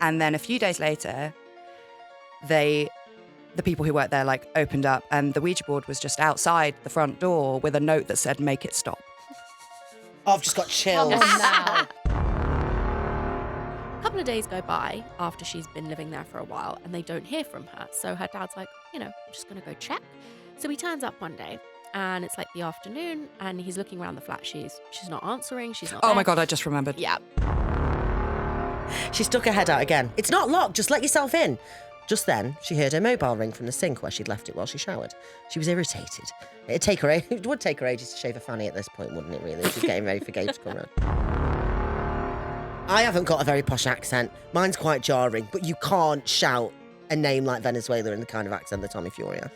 And then a few days later, the people who worked there like opened up, and the Ouija board was just outside the front door with a note that said, "Make it stop." Oh, I've just got chills. A couple of days go by after she's been living there for a while and they don't hear from her. So her dad's like, I'm just going to go check. So he turns up one day and it's like the afternoon and he's looking around the flat. She's not answering. She's not Oh there. my God, I just remembered. Yeah. She stuck her head out again. It's not locked, just let yourself in. Just then, she heard her mobile ring from the sink where she'd left it while she showered. She was irritated. It would take her ages to shave a fanny at this point, wouldn't it, really? She's getting ready for Gabe to come round. I haven't got a very posh accent. Mine's quite jarring, but you can't shout a name like Venezuela in the kind of accent that Tommy Fury has.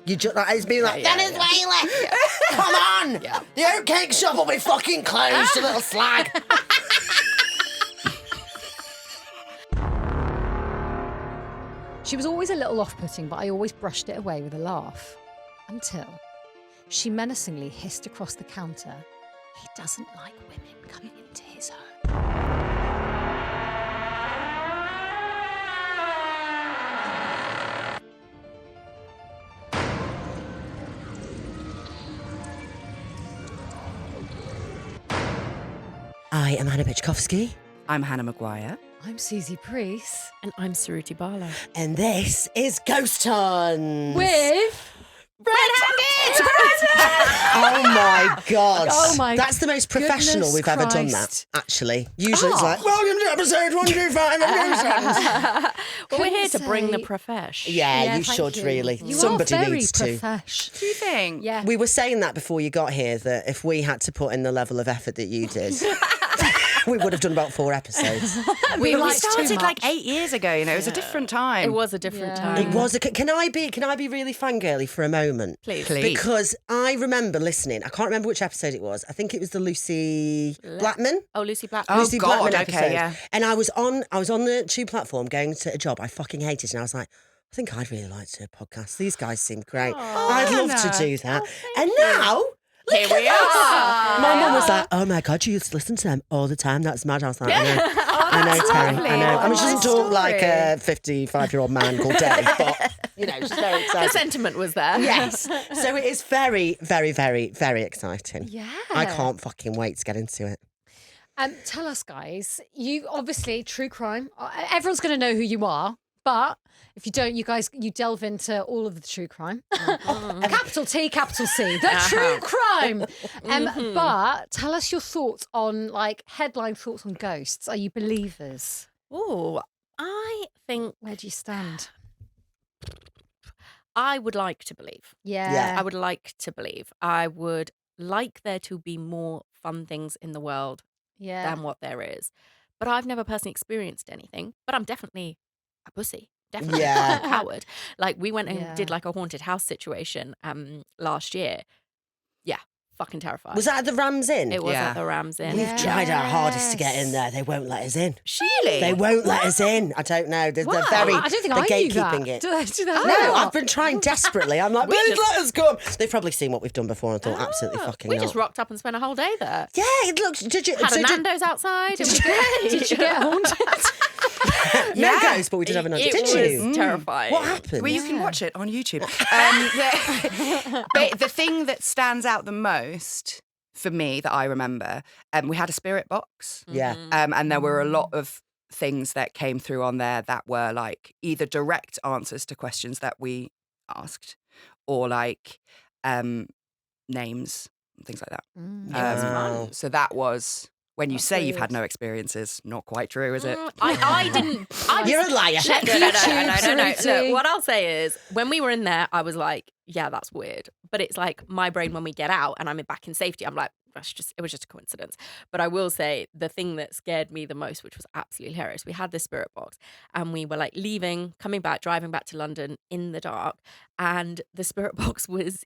It's been like, Venezuela! Yeah. Come on! Yeah. The oatcake shop will be fucking closed, you little slag! She was always a little off-putting, but I always brushed it away with a laugh. Until she menacingly hissed across the counter, he doesn't like women coming into his home. I am Hannah Pitchkovsky. I'm Hannah Maguire. I'm Susie Priest. And I'm Saruti Barlow. And this is Ghost Huns. With... Redhanded! Oh my God. Oh my That's the most professional goodness we've ever done that, Christ. actually. Usually it's like, welcome to episode 125 of Ghost Huns. Well, we're here to Couldn't bring the say- profesh. Yeah, you thank should you. really. You Somebody are very needs to. profesh. Do you think? Yeah. We were saying that before you got here, that if we had to put in the level of effort that you did, we would have done about 4 episodes. We liked too started like much. 8 years ago, it was a different time. It was a different Yeah. time. It was. Can I be really fangirly for a moment? Please. Because I remember listening. I can't remember which episode it was. I think it was the Lucy Blackman. Oh, Lucy Black. Oh, Lucy God, Blackman okay, episode. yeah. And I was on the tube platform going to a job I fucking hated, and I was like, I think I'd really like to do a podcast. These guys seem great. I'd love to Hannah. do that. And now. Here we are. My mum was like, oh my God, you used to listen to them all the time. That's mad. I was like, I know, Terry. lovely. I know. I mean, she Oh, doesn't talk story. like a 55-year-old man called Dave, but, she's very The excited. sentiment was there. Yes. So it is very, very, very, very exciting. Yeah. I can't fucking wait to get into it. Tell us, guys. You obviously true crime. Everyone's going to know who you are, but if you don't, you delve into all of the true crime. Capital T, capital C, the true crime. But tell us your thoughts on headline thoughts on ghosts. Are you believers? Oh, I think Where do you stand? I would like to believe. Yeah. I would like to believe. I would like there to be more fun things in the world Yeah. than what there is. But I've never personally experienced anything. But I'm definitely a pussy. Definitely Yeah. a coward. Like we went and Yeah. did like a haunted house situation last year. Yeah, fucking terrified. Was that at the Rams Inn? It was Yeah. at the Rams Inn. We've Yeah. tried our hardest to get in there. They won't let us in. Really? They won't let us in. I don't know. They're Wow, very. I don't think they're I knew gatekeeping that. it. Do they do that? No, I've been trying desperately. I'm like, We please just- let us come. They've probably seen what we've done before and thought, absolutely fucking We not. just rocked up and spent a whole day there. Yeah, it looks. Did you? Had so a Nando's outside. It was great. Did you get haunted? no Yeah. ghost, but we did have a night. It Did was you? terrifying. What happened? Well, you can watch it on YouTube. But the thing that stands out the most for me that I remember, we had a spirit box. Yeah. And there were a lot of things that came through on there that were like either direct answers to questions that we asked or like names and things like that. was fun. So that was, when you That's say you've weird. had no experiences, not quite true, is it? I didn't. You're a liar. No. YouTube, Look, what I'll say is, when we were in there, I was like, yeah, that's weird. But it's like my brain, when we get out and I'm back in safety, I'm like, it was just a coincidence. But I will say the thing that scared me the most, which was absolutely hilarious, we had this spirit box and we were like leaving, coming back, driving back to London in the dark. And the spirit box was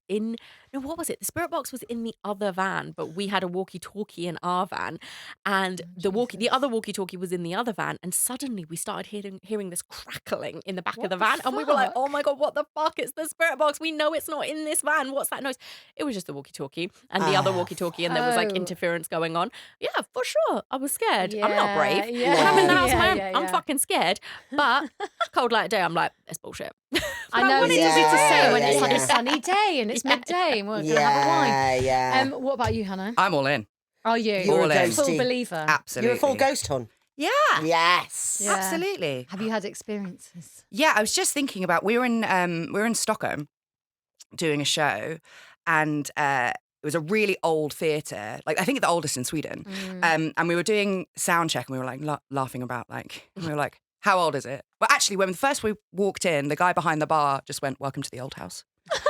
what was it? The spirit box was in the other van, but we had a walkie-talkie in our van. And the other walkie-talkie was in the other van. And suddenly we started hearing this crackling in the back of the van. And we were like, oh my God, what the fuck? It's the spirit box. We know it's not in this van. What's that noise? It was just the walkie-talkie and the other walkie-talkie, and there was like interference going on. Yeah, for sure. I was scared. I'm not brave. Yeah. When I'm in the house, Yeah, I'm fucking scared. But cold light of day, I'm like, it's bullshit. I know it's easy to say when it's like a yeah. sunny day and it's midday and we're going to have a wine. Yeah. What about you, Hannah? I'm all in. Are you? You're all a in. Full ghosty. believer. Absolutely. You're a full ghost hun. Yeah. Yes. Yeah. Absolutely. Have you had experiences? Yeah, I was just thinking about we were in Stockholm doing a show, and it was a really old theatre, like I think the oldest in Sweden. And we were doing sound check, and we were like laughing about we were like, how old is it? Well, actually, when first we walked in, the guy behind the bar just went, "Welcome to the old house." And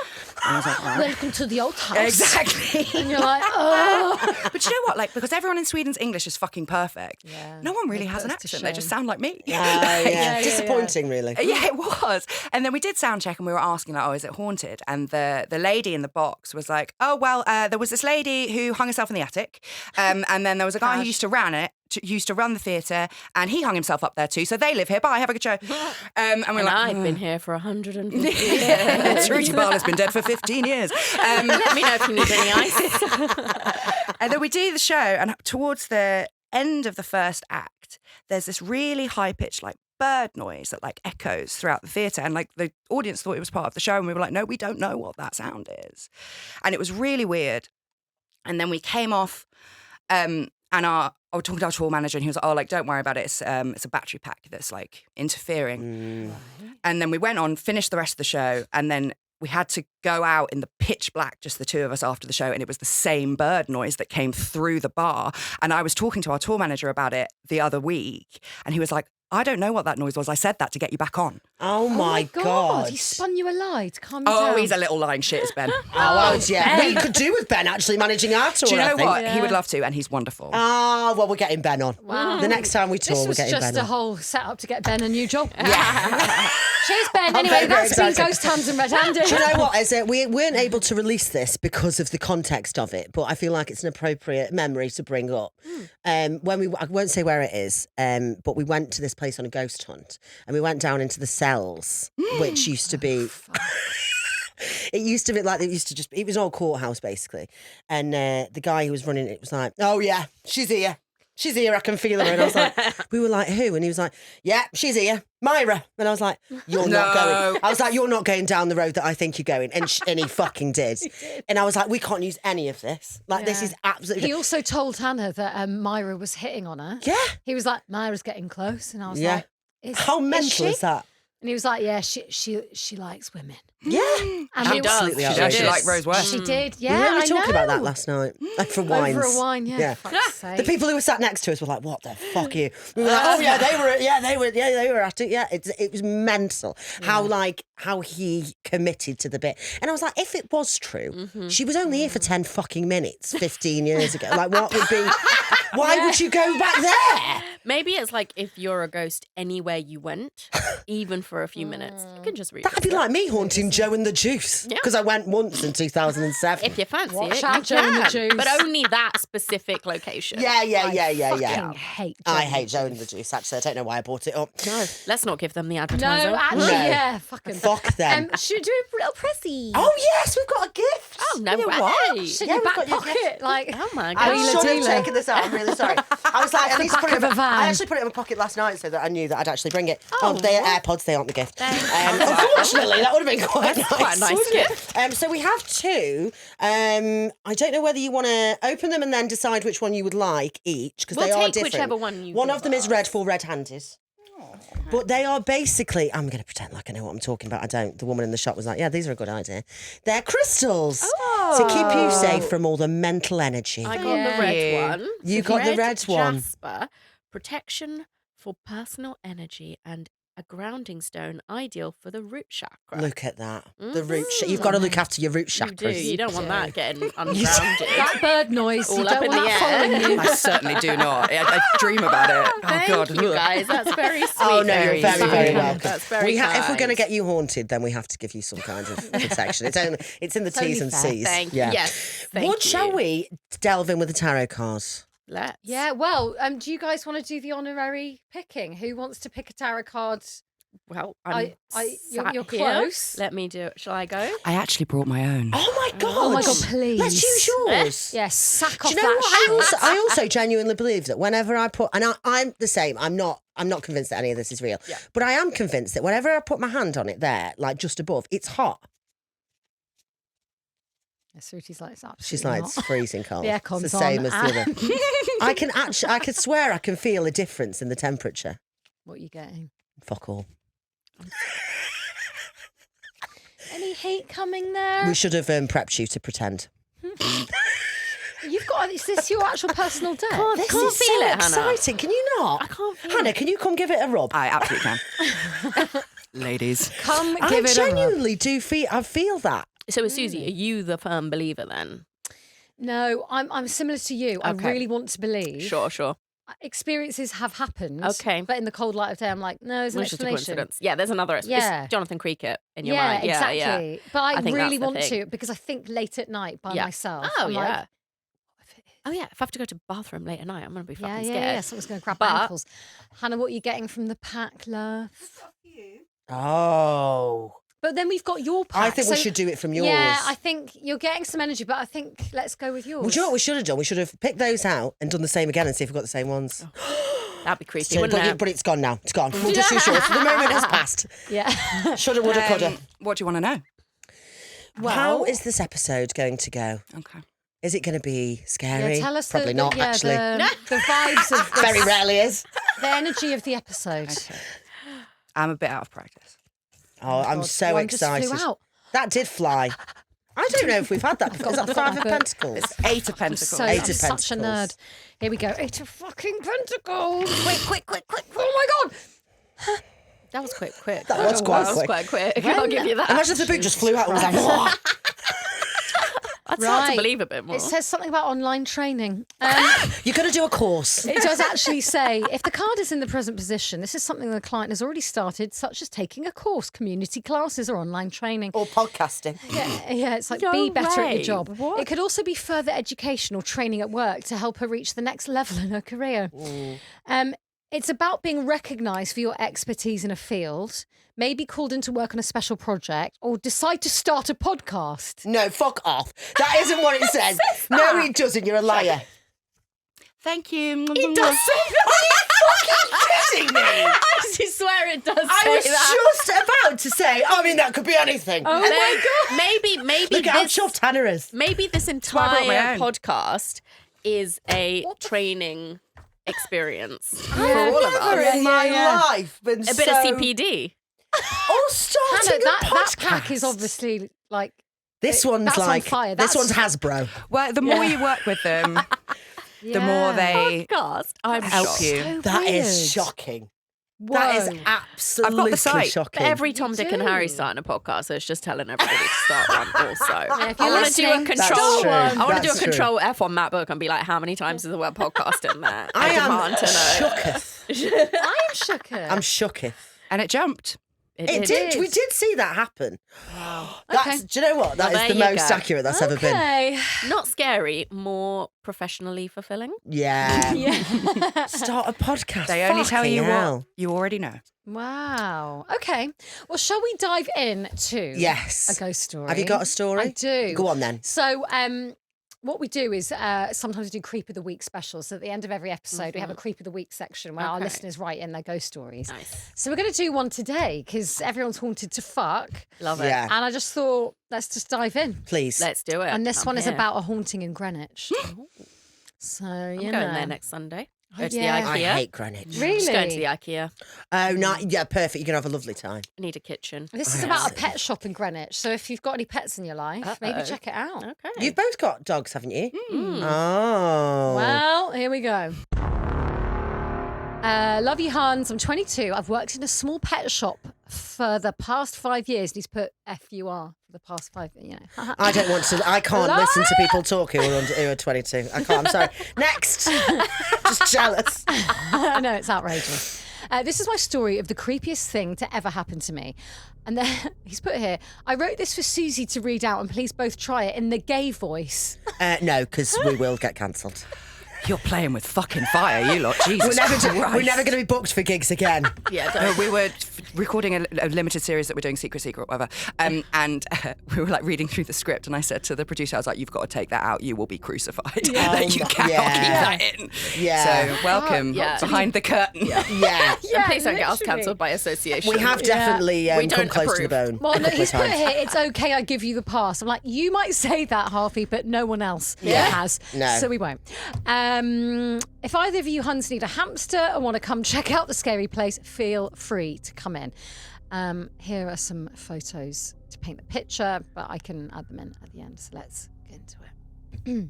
I was like, "Oh." Welcome to the old house. Exactly. And you're like, oh. But you know what? Like, because everyone in Sweden's English is fucking perfect. Yeah. No one really They has put an us to accent. They just shame. sound like me. yeah. Disappointing, really. Yeah, it was. And then we did sound check, and we were asking, like, oh, is it haunted? And the lady in the box was like, oh, well, there was this lady who hung herself in the attic. And then there was a guy who used to run the theatre, and he hung himself up there too. So they live here. Bye, have a good show. And we're like, I've been here for 150 years. yeah, Trudy Barlow has been dead for 15 years. Let me know if you need any ice. And then we do the show, and towards the end of the first act, there's this really high-pitched, like, bird noise that, like, echoes throughout the theatre. And, like, the audience thought it was part of the show, and we were like, no, we don't know what that sound is. And it was really weird. And then we came off, and I was talking to our tour manager, and he was like, oh, like, don't worry about it. It's a battery pack that's, like, interfering. And then we went on, finished the rest of the show, and then we had to go out in the pitch black, just the two of us after the show, and it was the same bird noise that came through the bar. And I was talking to our tour manager about it the other week, and he was like, I don't know what that noise was. I said that to get you back on. Oh my God. He spun you a lie to calm you down. Oh, he's a little lying shit, is Ben. Yeah. We could do with Ben actually managing our tour. Do you know I think. what? He would love to, and he's wonderful. Oh, well, we're getting Ben on. Wow. The next time we tour, This we're was getting just Ben a on. whole setup to get Ben a new job. Yeah. Cheers, Ben. I'm Anyway, very, very that's been excited. Ghost Huns and Redhanded. Do you know what? We weren't able to release this because of the context of it, but I feel like it's an appropriate memory to bring up. I won't say where it is, but we went to this place on a ghost hunt, and we went down into the cells, which used to be. It used to be like it was an old courthouse basically, and the guy who was running it was like, "Oh yeah, she's here." She's here, I can feel her. And I was like, we were like, who? And he was like, yeah, she's here, Myra. And I was like, you're not going. I was like, you're not going down the road that I think you're going. And he fucking did. And I was like, we can't use any of this. Like, this is absolutely... He also told Hannah that Myra was hitting on her. Yeah. He was like, Myra's getting close. And I was Yeah. like, How mental is that? And he was like, yeah, she likes women. Yeah. And She it was- does. She does. She like Rose West. She did, We yeah. were only I talking about that know. last night. Like for wines. Over a wine, yeah. Yeah. Fuck's sake. The people who were sat next to us were like, "What the fuck are you?" We were like, "Oh yeah, they were at it. Yeah, it was mental how he committed to the bit." And I was like, if it was true, she was only here for 10 fucking minutes 15 years ago. Like, what would be? Why would you go back there? Maybe it's like if you're a ghost anywhere you went, even for a few minutes, you can just read. That'd be like me haunting Joe and the Juice because I went once in 2007. If you fancy Watch it, out, you Joe and the can, Juice. but only that specific location. Yeah. fucking hate I Joe. hate Joe and the Juice. Actually, I don't know why I brought it up. No, let's not give them the No, advertising. actually, No. yeah, fucking. Fuck them. Should we do a little pressy? Oh yes, we've got a gift. Oh no You know way! what? Shit in Yeah, your we've back got your pocket, like. Oh my I god! Wheeler should have dealer. taken this out. I'm really sorry. I was like, at least back put it of in a van. I actually put it in my pocket last night so that I knew that I'd actually bring it. Oh, Oh, they are what? AirPods. They aren't the gift. Thanks. Unfortunately, that would have been quite nice. quite a nice wouldn't it? gift. So we have two. I don't know whether you want to open them and then decide which one you would like each because We'll they are take different. whichever one you One give of them is us. red for red-handed. But they are basically, I'm going to pretend like I know what I'm talking about. I don't. The woman in the shop was like, yeah, these are a good idea. They're crystals to keep you safe from all the mental energy. I got Yeah. the red one. You got the red one. Jasper, protection for personal energy and a grounding stone ideal for the root chakra. Look at that. The root. You've got to look after your root You chakras. do. You don't want that getting ungrounded. That bird noise, you All up don't in want the that air. following you. I certainly do not. I dream about it. Oh, Thank God. you guys. That's very sweet. Oh no, you're very, very kind. welcome. That's very If we're going to kind. get you haunted, then we have to give you some kind of protection. It's in the It's only T's and fair. C's. Thank you. Yeah. Yes. Thank What you. shall we delve in with the tarot cards? Let's. Yeah, well, do you guys want to do the honorary picking? Who wants to pick a tarot card Well, I'm you're sat here. close. Let me do it. Shall I go? I actually brought my own. Oh my God. Oh my God, please. Let's use yours. Yes, sack Do off you know that what? shit. I also genuinely believe that whenever I put, and I'm the same, I'm not convinced that any of this is real, but I am convinced that whenever I put my hand on it there, like just above, it's hot. Sruti's like, it's absolutely She's like, not. it's freezing cold. The It's aircon's the same on. as the other. I can swear I can feel a difference in the temperature. What are you getting? Fuck all. Any heat coming there? We should have prepped you to pretend. You've got, is this your actual personal day? This can't is feel so it, Hannah. exciting. Can you not? I can't feel Hannah, it. can you come give it a rub? I absolutely can. Ladies. Come I give it a rub. genuinely do feel. I feel that. So, Susie, are you the firm believer then? No, I'm similar to you. I Okay. really want to believe. Sure. Experiences have happened. Okay. But in the cold light of day, I'm like, no, there's an It's just a explanation. coincidence. Yeah, there's another. Yeah. It's Jonathan Cricket in your Yeah, mind. exactly. Yeah. But I think really that's the want thing. to because I think late at night by Yeah. myself. Oh, I'm yeah. Like, Oh, yeah. If I have to go to the bathroom late at night, I'm going to be fucking scared. yeah. Someone's going to grab my But- ankles. Hannah, what are you getting from the pack, love? Oh. But then we've got your pack. I think we so- should do it from yours. Yeah, I think you're getting some energy, but I think let's go with yours. Well, do you know what we should have done? We should have picked those out and done the same again and see if we've got the same ones. That'd be creepy, So, wouldn't it? but it's gone now. It's gone. We'll just use yours. The moment has passed. Yeah. Shoulda, woulda, coulda. What do you want to know? How is this episode going to go? Okay. Is it going to be scary? Yeah, tell us Probably the, not, yeah, actually. the vibes of this, Very rarely is. the energy of the episode. Okay. I'm a bit out of practice. Oh, I'm so One just excited. flew out. That did fly. I don't know if we've had that before. Is that I've got Five my of book. Pentacles? It's 8 of Pentacles. So, Eight I'm of such a nerd. Pentacles. Here we go. 8 of fucking Pentacles. Quick. Oh my God. That was quick. That was quite That was quick. quite quick. I'll give you that. Imagine if the book just flew out and was like, what? I'd start to Right. believe a bit more. It says something about online training. You're going to do a course. It does actually say, if the card is in the present position, this is something the client has already started, such as taking a course, community classes, or online training. Or podcasting. Yeah, it's like No be better at your way. job. What? It could also be further education or training at work to help her reach the next level in her career. It's about being recognised for your expertise in a field, maybe called in to work on a special project, or decide to start a podcast. No, fuck off. That isn't what it says. No, it doesn't. You're a liar. Thank you. It does say that. Kidding me? I actually swear it does I say was that. just about to say, I mean, that could be anything. Oh my God. Maybe Look at how this, chuffed Hannah is. maybe this why I brought my entire own. podcast is a training experience for Yeah. all of Never us. in my yeah. life been A bit of CPD. Oh, starting Hannah, that a podcast. pack is obviously like, This one's that's on like, fire. this one's That's- Hasbro. Well, the more you work with them, the more they Podcast. I'm help shocked. you. so That is weird. shocking. That is Whoa. absolutely site. shocking. But every Tom, Dick, and do. Harry's starting a podcast, so it's just telling everybody to start one. Also, if you're I want to do a listening, control. That's true. I want to do a That's true. control F on that book and be like, how many times is the word podcast in there? I am demand to know. shooketh. I am shook. I'm shooketh. and it jumped. It did. We did see that happen. That's, Okay. do you know what? That Well, is the there you most go. accurate that's ever been. Okay. Not scary, more professionally fulfilling. Yeah. Yeah. Start a podcast. They only tell you Fucking hell. what you already know. Wow. Okay. Well, shall we dive in to Yes. a ghost story? Have you got a story? I do. Go on then. So, what we do is sometimes we do Creep of the Week specials. So at the end of every episode, we have a Creep of the Week section where our Okay. listeners write in their ghost stories. Nice. So we're going to do one today because everyone's haunted to fuck. Love it. Yeah. And I just thought, let's just dive in. Please. Let's do it. And this I'm one is here. about a haunting in Greenwich. So, I'm you going know. there next Sunday. Go to yeah. the I IKEA. hate Greenwich. Really? Just going to the IKEA. Oh, no, yeah, perfect. You're going to have a lovely time. I need a kitchen. This is about a pet shop in Greenwich. So if you've got any pets in your life, maybe check it out. Okay. You've both got dogs, haven't you? Oh. Well, here we go. Love you, Hans. I'm 22. I've worked in a small pet shop for the past 5 years. And he's put FUR for the past 5, you know. I don't want to. I can't listen to people talk who are 22. I can't. I'm sorry. Next. Just jealous. I know, it's outrageous. This is my story of the creepiest thing to ever happen to me. And then he's put here, I wrote this for Susie to read out, and please both try it in the gay voice. No, because we will get cancelled. You're playing with fucking fire, you lot. Jesus We're never Christ. going to be booked for gigs again. Yeah, No, don't. we were recording a limited series that we're doing, Secret, whatever. And we were like reading through the script, and I said to the producer, I was like, "You've got to take that out. You will be crucified. Like, you cannot keep that in." Yeah. So welcome behind the curtain. Yeah. And please don't get us cancelled by association. We have definitely We come don't close to the approve. bone. Well, a no, couple he's of put times. here, it's okay, I give you the pass. I'm like, you might say that, Harvey, but no one else has. No. So we won't. If either of you Huns need a hamster and want to come check out the scary place, feel free to come in. Here are some photos to paint the picture, but I can add them in at the end. So let's get into it.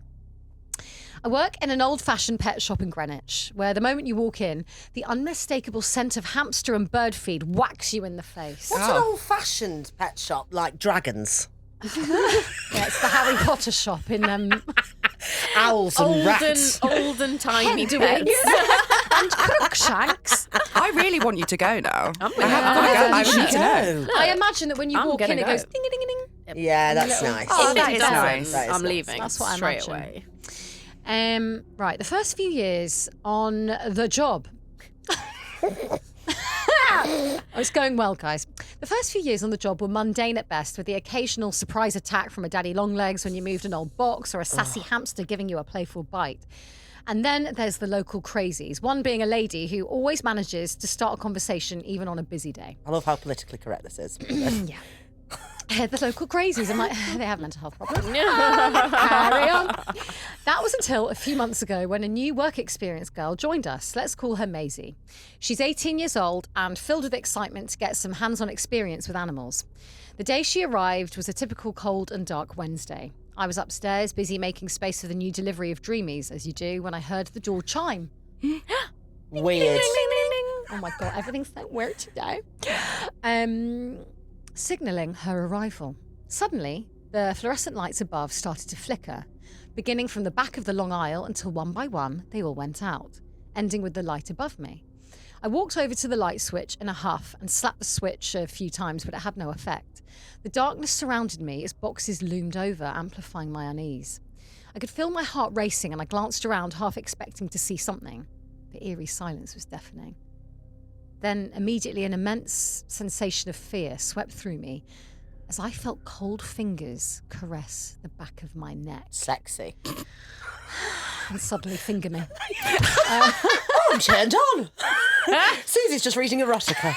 I work in an old-fashioned pet shop in Greenwich, where the moment you walk in, the unmistakable scent of hamster and bird feed whacks you in the face. What's an old-fashioned pet shop like dragons? Yeah, it's the Harry Potter shop in Owls and rats. Olden tiny Henwigs pets. and Crookshanks. I really want you to go now. I'm I have got to go. I You need to know. go. I imagine that when you I'm walk in, gonna it goes go. ding ding ding ding. Yeah, that's nice. Oh, If that it is doesn't, nice. That is I'm nice. leaving That's what I straight imagine. away. Right, the first few years on the job. It's going well, guys. The first few years on the job were mundane at best, with the occasional surprise attack from a daddy longlegs when you moved an old box, or a sassy hamster giving you a playful bite. And then there's the local crazies, one being a lady who always manages to start a conversation even on a busy day. I love how politically correct this is. The local crazies. I'm like, they have mental health problems. Carry on. That was until a few months ago when a new work experience girl joined us. Let's call her Maisie. She's 18 years old and filled with excitement to get some hands-on experience with animals. The day she arrived was a typical cold and dark Wednesday. I was upstairs, busy making space for the new delivery of Dreamies, as you do, when I heard the door chime. Weird. Oh my God, everything's so weird today. Signalling her arrival. Suddenly, the fluorescent lights above started to flicker, beginning from the back of the long aisle until one by one they all went out, ending with the light above me. I walked over to the light switch in a huff and slapped the switch a few times, but it had no effect. The darkness surrounded me as boxes loomed over, amplifying my unease. I could feel my heart racing, and I glanced around, half expecting to see something. The eerie silence was deafening. Then, immediately, an immense sensation of fear swept through me as I felt cold fingers caress the back of my neck Sexy. and suddenly finger me. I'm turned on. Susie's just reading erotica.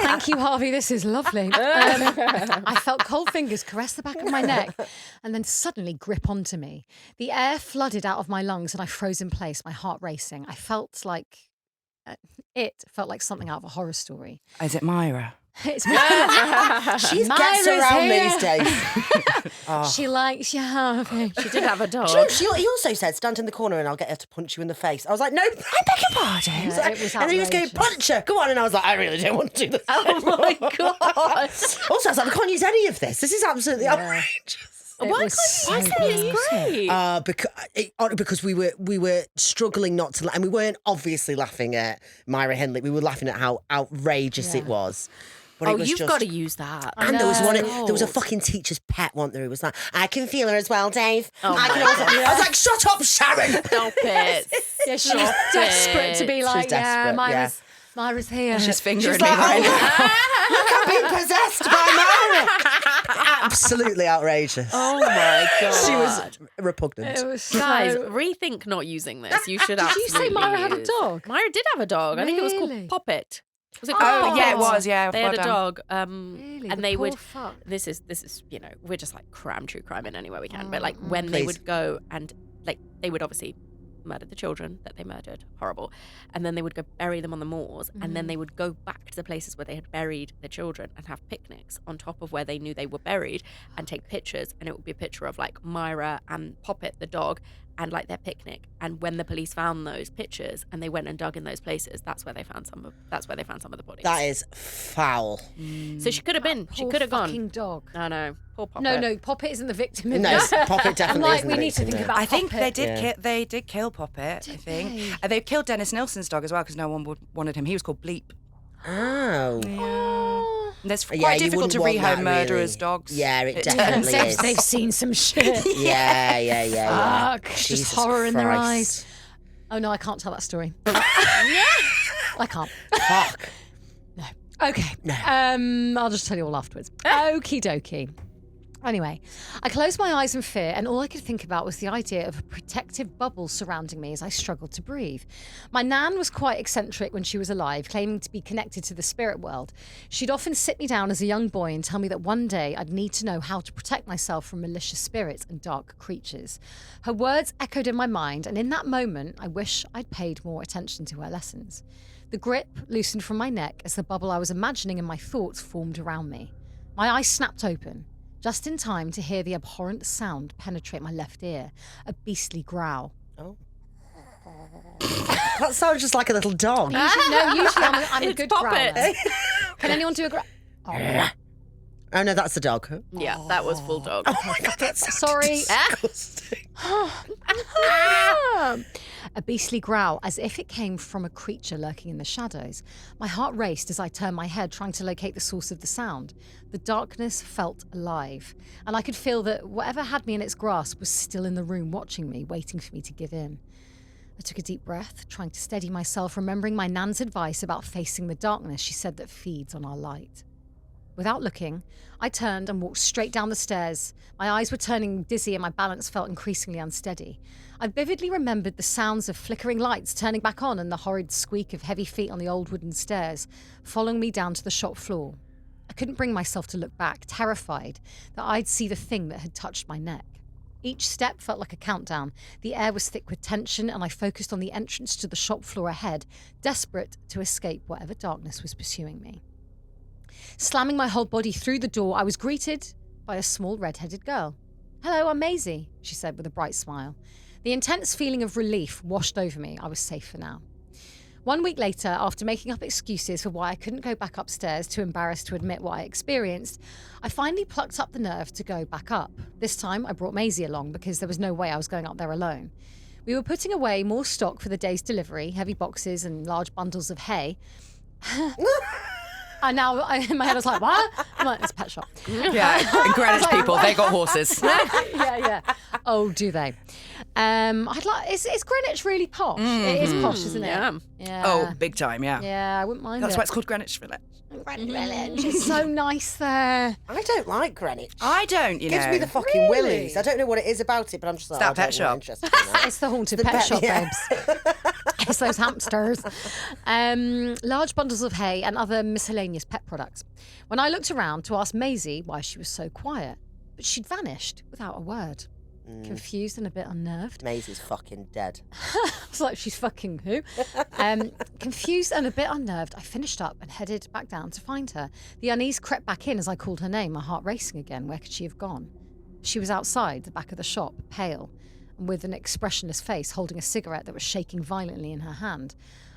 Thank you, Harvey. This is lovely. I felt cold fingers caress the back of my neck and then suddenly grip onto me. The air flooded out of my lungs and I froze in place, my heart racing. I felt like... It felt like something out of a horror story. Is it Myra? It's She gets Myra's around here. these days. She likes you, Harvey. She did have a dog. Do you know, he also said, stand in the corner and I'll get her to punch you in the face. I was like, no, I beg your pardon. Yeah, it was and then he was going, outrageous. punch her, go on. And I was like, I really don't want to do this. Oh my God. Also, I was like, I can't use any of this. This is absolutely outrageous. It Why was can't so you say good. it's great? Because we were struggling not to, and we weren't obviously laughing at Myra Henley. We were laughing at how outrageous it was. But it was You've just, got to use that. And there was one. know. There was a fucking teacher's pet, wasn't there? Who was like, I can feel her as well, Dave. Oh I my can also, I was like, shut up, Sharon. Stop it. Yeah, she was desperate to be like, yeah, desperate, Myra's here. She's fingering She's me like, right now. oh, look, I'm being possessed by Myra. Absolutely outrageous. Oh my God. She was repugnant. It was so... Guys, rethink not using this. You should Did you say absolutely Myra had a use- dog? Myra did have a dog. I think it was Really? called Poppet. Was it Oh, called Oh, yeah, it Poppet? was. Yeah, They well had a done. dog, Really? and The they poor would. fuck. This is we're just like cram true crime in any way we can. But like when Please. they would go and like they would obviously murder the children that they murdered, horrible, and then they would go bury them on the moors, and then they would go back to the places where they had buried the children and have picnics on top of where they knew they were buried, and take pictures, and it would be a picture of like Myra and Poppet the dog and like their picnic. And when the police found those pictures and they went and dug in those places, that's where they found some of the bodies. That is foul. So she could have been. She Poor could have gone. fucking dog. I know. Poor Poppet. No, Poppet isn't the victim in No, this. Poppet I'm definitely like, isn't we the need to victim think there. about I think Poppet. they did kill Poppet. I think, they? and they've killed Dennis Nilsson's dog as well because no one wanted him. He was called Bleep. Oh. And it's Yeah, quite you difficult wouldn't to want rehome that, murderers' really. dogs. Yeah, it It's- definitely is. They've seen some shit. Yeah. Fuck, just Jesus horror in their Christ. eyes. Oh no, I can't tell that story. I can't. Fuck. Okay. No. I'll just tell you all afterwards. Okie dokie. Anyway, I closed my eyes in fear, and all I could think about was the idea of a protective bubble surrounding me as I struggled to breathe. My nan was quite eccentric when she was alive, claiming to be connected to the spirit world. She'd often sit me down as a young boy and tell me that one day I'd need to know how to protect myself from malicious spirits and dark creatures. Her words echoed in my mind, and in that moment, I wish I'd paid more attention to her lessons. The grip loosened from my neck as the bubble I was imagining in my thoughts formed around me. My eyes snapped open, just in time to hear the abhorrent sound penetrate my left ear, a beastly growl. Oh. That sounds just like a little dog. Usually I'm a good puppet. growler. Can anyone do a growl? Oh, no, that's the dog. Yeah, that was full dog. Oh, my God, that's Sorry. disgusting. A beastly growl, as if it came from a creature lurking in the shadows. My heart raced as I turned my head, trying to locate the source of the sound. The darkness felt alive, and I could feel that whatever had me in its grasp was still in the room watching me, waiting for me to give in. I took a deep breath, trying to steady myself, remembering my nan's advice about facing the darkness she said that feeds on our light. Without looking, I turned and walked straight down the stairs. My eyes were turning dizzy and my balance felt increasingly unsteady. I vividly remembered the sounds of flickering lights turning back on and the horrid squeak of heavy feet on the old wooden stairs, following me down to the shop floor. I couldn't bring myself to look back, terrified that I'd see the thing that had touched my neck. Each step felt like a countdown. The air was thick with tension, and I focused on the entrance to the shop floor ahead, desperate to escape whatever darkness was pursuing me. Slamming my whole body through the door, I was greeted by a small red-headed girl. "Hello, I'm Maisie," she said with a bright smile. The intense feeling of relief washed over me. I was safe for now. 1 week later, after making up excuses for why I couldn't go back upstairs, too embarrassed to admit what I experienced, I finally plucked up the nerve to go back up. This time, I brought Maisie along because there was no way I was going up there alone. We were putting away more stock for the day's delivery, heavy boxes and large bundles of hay. And now in my head I was like, what? I'm like, it's a pet shop. Yeah, in Greenwich people, they got horses. Yeah. Oh, do they? Is Greenwich really posh? It is posh, isn't it? Yeah. Oh, big time, yeah. Yeah, I wouldn't mind That's it. why it's called Greenwich Village. Greenwich. It's so nice there. I don't like Greenwich. I don't, you know. Gives me the fucking willies. I don't know what it is about it, but I'm just like, that I pet don't shop. know, interested in that. It's the haunted The pet pet- shop, yeah. babes. It's those hamsters. Large bundles of hay and other miscellaneous pet products. When I looked around to ask Maisie why she was so quiet, but she'd vanished without a word. Confused and a bit unnerved. Maisie's fucking dead. I was like, she's fucking who? Confused and a bit unnerved, I finished up and headed back down to find her. The unease crept back in as I called her name, my heart racing again. Where could she have gone? She was outside the back of the shop, pale, and with an expressionless face, holding a cigarette that was shaking violently in her hand.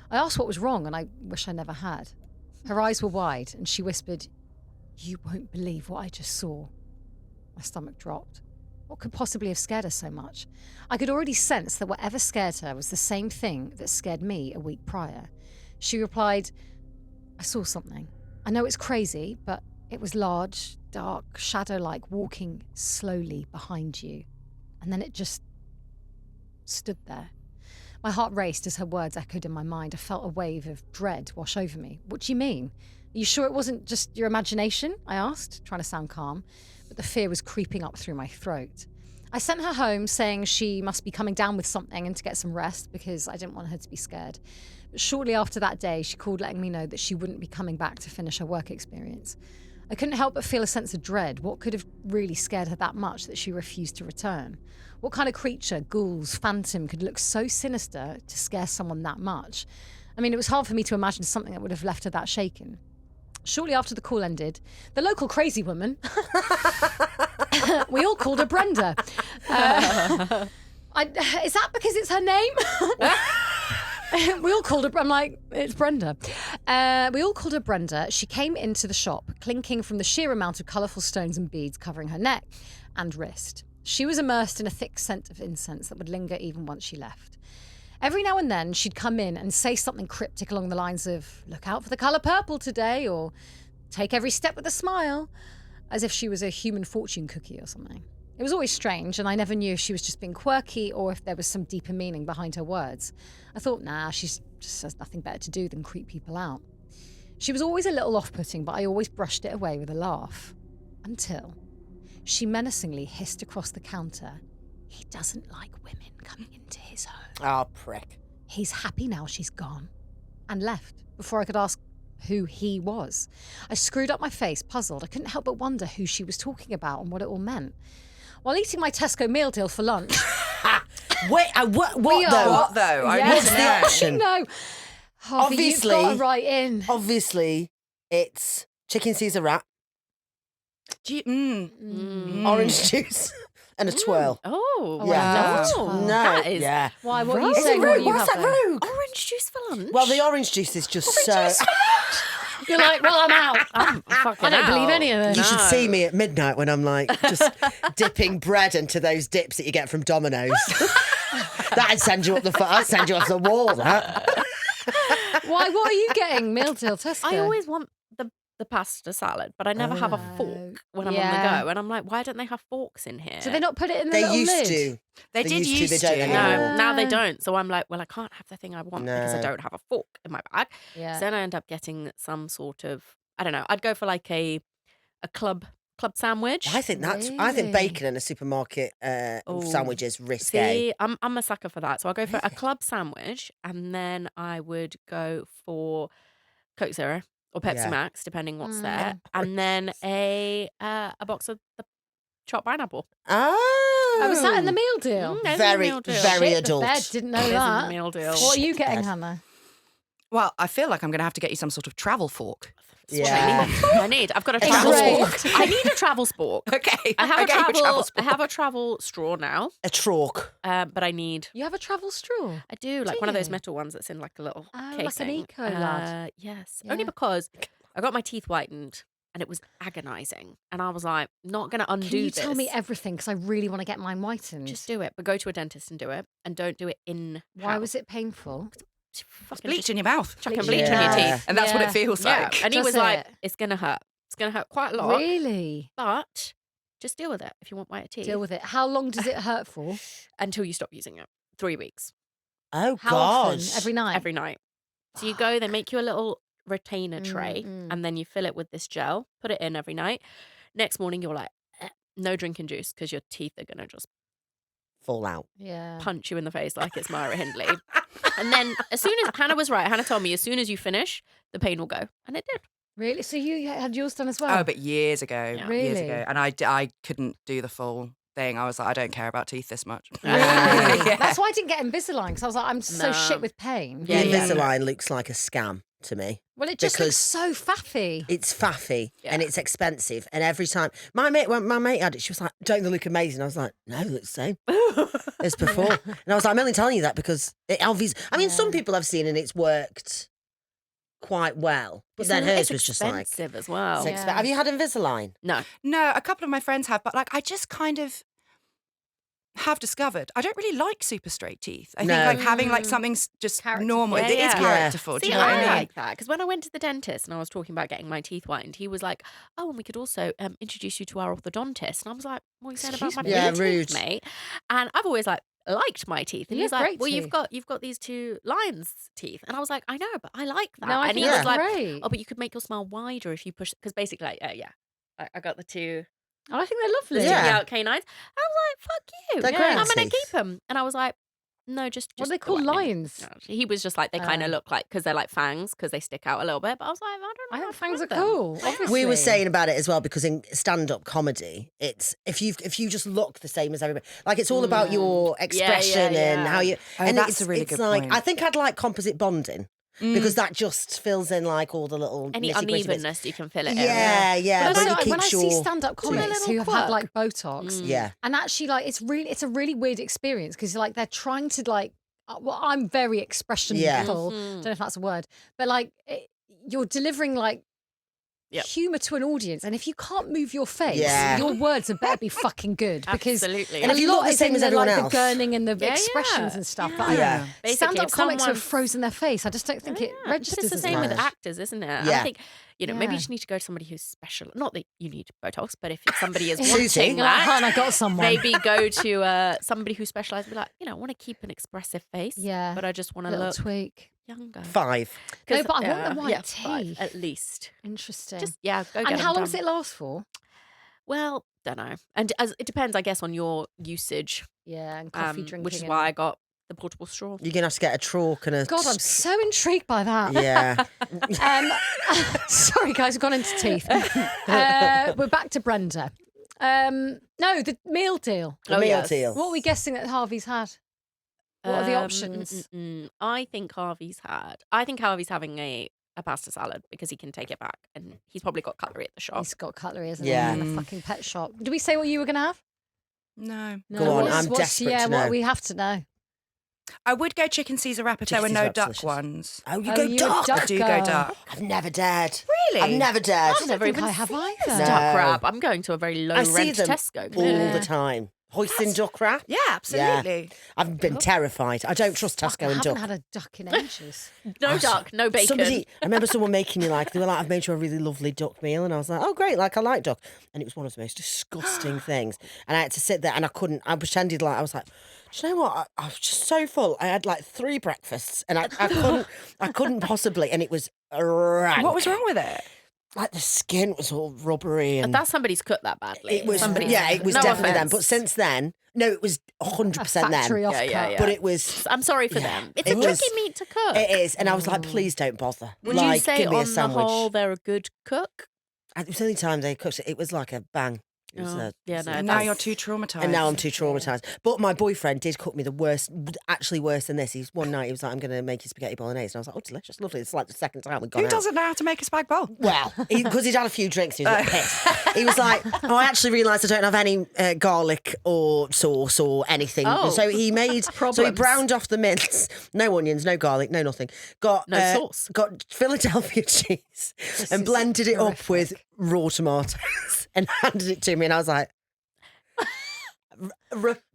I asked what was wrong, and I wish I never had. Her eyes were wide, and she whispered, "You won't believe what I just saw." My stomach dropped. What could possibly have scared her so much? I could already sense that whatever scared her was the same thing that scared me a week prior. She replied, "I saw something. I know it's crazy, but it was large, dark, shadow-like, walking slowly behind you. And then it just stood there." My heart raced as her words echoed in my mind. I felt a wave of dread wash over me. "What do you mean? Are you sure it wasn't just your imagination?" I asked, trying to sound calm. But the fear was creeping up through my throat. I sent her home saying she must be coming down with something and to get some rest because I didn't want her to be scared. But shortly after that day, she called letting me know that she wouldn't be coming back to finish her work experience. I couldn't help but feel a sense of dread. What could have really scared her that much that she refused to return? What kind of creature, ghouls, phantom, could look so sinister to scare someone that much? I mean, it was hard for me to imagine something that would have left her that shaken. Shortly after the call ended, the local crazy woman, we all called her Brenda. Is that because it's her name? We all called her, I'm like, it's Brenda. We all called her Brenda. She came into the shop, clinking from the sheer amount of colourful stones and beads covering her neck and wrist. She was immersed in a thick scent of incense that would linger even once she left. Every now and then, she'd come in and say something cryptic along the lines of, "Look out for the colour purple today," or "Take every step with a smile," as if she was a human fortune cookie or something. It was always strange, and I never knew if she was just being quirky or if there was some deeper meaning behind her words. I thought, nah, she just has nothing better to do than creep people out. She was always a little off-putting, but I always brushed it away with a laugh. Until she menacingly hissed across the counter, "He doesn't like women coming into his home. Oh, prick. He's happy now she's gone." And left before I could ask who he was. I screwed up my face, puzzled. I couldn't help but wonder who she was talking about and what it all meant. While eating my Tesco meal deal for lunch... Wait, what though? What though? I Yeah. need What's to the know. option? No. Harvey, Obviously- you've got to write in. Obviously, it's chicken Caesar wrap, orange juice, and a twirl. Oh, Yeah. wow. no. No, That is yeah. Why? What are you Is it saying? What rogue? are you What's that having? rogue? orange juice for lunch. Well, the orange juice is just so. You're like, well, I'm out. I'm fucking I don't believe out. any of this. You should see me at midnight when I'm like just dipping bread into those dips that you get from Domino's. That'd send you up the. I'd send you off the wall. That. Why? What are you getting? Meal deal, Tesco. I always want the pasta salad, but I never have a fork when I'm on Yeah. the go. And I'm like, why don't they have forks in here? So they not put it in the They little used lid? to. They did used used They don't to. No, anymore. now they don't. So I'm like, well, I can't have the thing I want because I No. don't have a fork in my bag. Yeah. So then I end up getting some sort of, I don't know, I'd go for like a club sandwich. I think I think Really? bacon in a supermarket Oh, sandwich is risque. See, I'm a sucker for that. So I'll go for a club sandwich and then I would go for Coke Zero or Pepsi Yeah. Max, depending what's there. And then a box of the chopped pineapple. Oh, Oh, was that in the meal deal? There's Very, a meal deal. very Shit, the adult. bed didn't know There's a that. meal deal. What are you getting, Bed. Hannah? Well, I feel like I'm going to have to get you some sort of travel fork. That's what Yeah. I need. I've got a A travel travel spork. I need a travel spork. Okay. I have I'll a get you travel. I spork. have a travel straw now, A tralk. but I need. You have a travel straw? I do like Do one of those you? metal ones that's in like a little Oh, like an casing. eco lad. Yes, Yeah. only because I got my teeth whitened and it was agonising, and I was like, not going to undo Can you this. tell me everything? Because I really want to get mine whitened. Just do it, but go to a dentist and do it, and don't do it in. Why was it painful? Bleach in your mouth. Chucking bleach on your Yeah. teeth? And that's what Yeah. it feels Yeah, like. and he Does was like, it? "It's gonna hurt. It's gonna hurt quite a lot, Really? but just deal with it if you want whiter teeth. Deal with it. How long does it hurt for? until you stop using it. 3 weeks Oh How God. often? Every night? every night. So you go, they make you a little retainer tray, mm. and then you fill it with this gel. Put it in every night. Next morning, you're like, no drinking juice because your teeth are gonna just Fall out. Yeah. punch you in the face like it's Myra Hindley. And then as soon as Hannah was right, Hannah told me as soon as you finish, the pain will go, and it did. Really? So you had yours done as well? Oh, but years ago. Yeah. Years Really? ago. And I couldn't do the full thing. I was like, I don't care about teeth this much. Really? Yeah. That's why I didn't get Invisalign because I was like, I'm so No. shit with pain. Yeah, the yeah. Invisalign looks like a scam to me. Well, it just Because- looks so faffy. It's faffy and Yeah. it's expensive. And every time my mate had it, she was like, "Don't they look amazing?" I was like, "No, they look the same as before." And I was like, "I'm only telling you that because it obviously." I mean, some people I've seen and it's worked quite well, but then hers it's was just like. expensive as well. it's Yeah. Have you had Invisalign? No, No, a couple of my friends have, but like I just kind of have discovered I don't really like super straight teeth. I No. think like having like something just Characterful. normal. Yeah, It is yeah. characterful. See, Do you know what I mean? like that because when I went to the dentist and I was talking about getting my teeth whitened, he was like, "Oh, and we could also introduce you to our orthodontist." And I was like, "What are you saying about Excuse my me? Yeah, teeth, rude. mate?" And I've always liked my teeth, and You he's have like, great "Well, teeth." you've got these two lions teeth," and I was like, "I know, but I like that." No, I and think he that's was like, great. "Oh, but you could make your smile wider if you push," because basically, I got the two. Oh, I think they're The lovely. two Yeah. out canines. I was like, "Fuck you! They're Yeah. great I'm gonna teeth. keep them." And I was like, "No, just What are just they the called? whitening." Lions? No, he was just like they kind Oh. of look like because they're like fangs because they stick out a little bit. But I was like, I don't know. I how think to fangs are rub them. cool. Yeah. Obviously. We were saying about it as well because in stand-up comedy, it's if you just look the same as everybody, like it's all about your expression and yeah. how you. Oh, and that's it's, a really it's good like point. I think I'd like composite bonding because that just fills in like all the little Any nitty-gritty bits. unevenness you can fill it in. Yeah, But but also, it when I keeps see your stand-up teeth. comics who have had like Botox, Yeah. and actually like it's a really weird experience because like they're trying to like well, I'm very expressionful. Yeah. Don't know if that's a word, but like you're delivering like Yep. humor to an audience, and if you can't move your face, Yeah. your words had better be fucking good because Absolutely. And a if you lot look the is same in as the, everyone like else. the gurning and the Yeah, expressions yeah. and stuff. Yeah. But Yeah. Basically, stand-up if comics have someone's- frozen their face. I just don't think it But registers it's the as same with much. actors, isn't it? Yeah. I think maybe you Yeah. just need to go to somebody who's special. Not that you need Botox, but if somebody is Susie. wanting You're like, that, "Hun, I got someone." maybe go to somebody who specialises. Be like, I want to keep an expressive face. Yeah. but I just want to Little look. tweak. Younger. 5. No, but I want the white yeah, tea. 5 at least. Interesting. Just go get and how them long does done. it last for? Well, don't know. And it depends, I guess, on your usage. Yeah, and coffee drinking. Which is why I got the portable straw. You're going to have to get a chalk and a... God, I'm so intrigued by that. Yeah. Sorry, guys, we've gone into teeth. We're back to Brenda. No, the meal deal. The meal deal. What are we guessing that Harvey's had? What are the options? I think Harvey's having a pasta salad because he can take it back, and he's probably got cutlery at the shop. He's got cutlery, isn't Yeah. he? In the fucking pet shop. Did we say what you were going to have? No. Go on, I'm desperate to know. What we have to know. I would go chicken Caesar wrap if there were Chicken no Caesar duck wap's delicious. ones. Oh, you Oh, go you're a duck. duck I do girl. go duck. I've never dared. Really? I've never dared. I don't think I have either. No. Duck wrap. I'm going to a very low I see rent them Tesco. all the time. Hoisin duck wrap. Yeah, absolutely. I've been terrified. I don't trust Fuck, Tesco I and haven't duck. had a duck in ages. No duck, no bacon. I remember someone making me they were like, I've made you a really lovely duck meal. And I was like, oh, great, I like duck. And it was one of the most disgusting things. And I had to sit there and I pretended I was like, do you know what? I was just so full. I had 3 breakfasts and I couldn't possibly. And it was rank. What was wrong with it? The skin was all rubbery. And That's somebody's cooked that badly. it was, Somebody's, it was no definitely them. offense. But since then, no, it was 100% Factory them. off cut. But it was... I'm sorry for Yeah. them. It's It a was- tricky meat to cook. It is. And I was like, please don't bother. Would you say give me a on the sandwich. whole they're a good cook? It was the only time they cooked it. It was like a bang. It was yeah, no. And now you're too traumatised. And now I'm too traumatised. But my boyfriend did cook me the worst, actually worse than this. One night he was like, I'm going to make you spaghetti bolognese. And I was like, oh, delicious, lovely. It's like the second time we've gone Who out. doesn't know how to make a spag bowl? Well, because he'd had a few drinks, he was a bit pissed. He was like, oh, I actually realised I don't have any garlic or sauce or anything. Oh. So he browned off the mince. No onions, no garlic, no nothing. Got No sauce. Got Philadelphia cheese and blended it up with raw tomatoes and handed it to me. And I was like,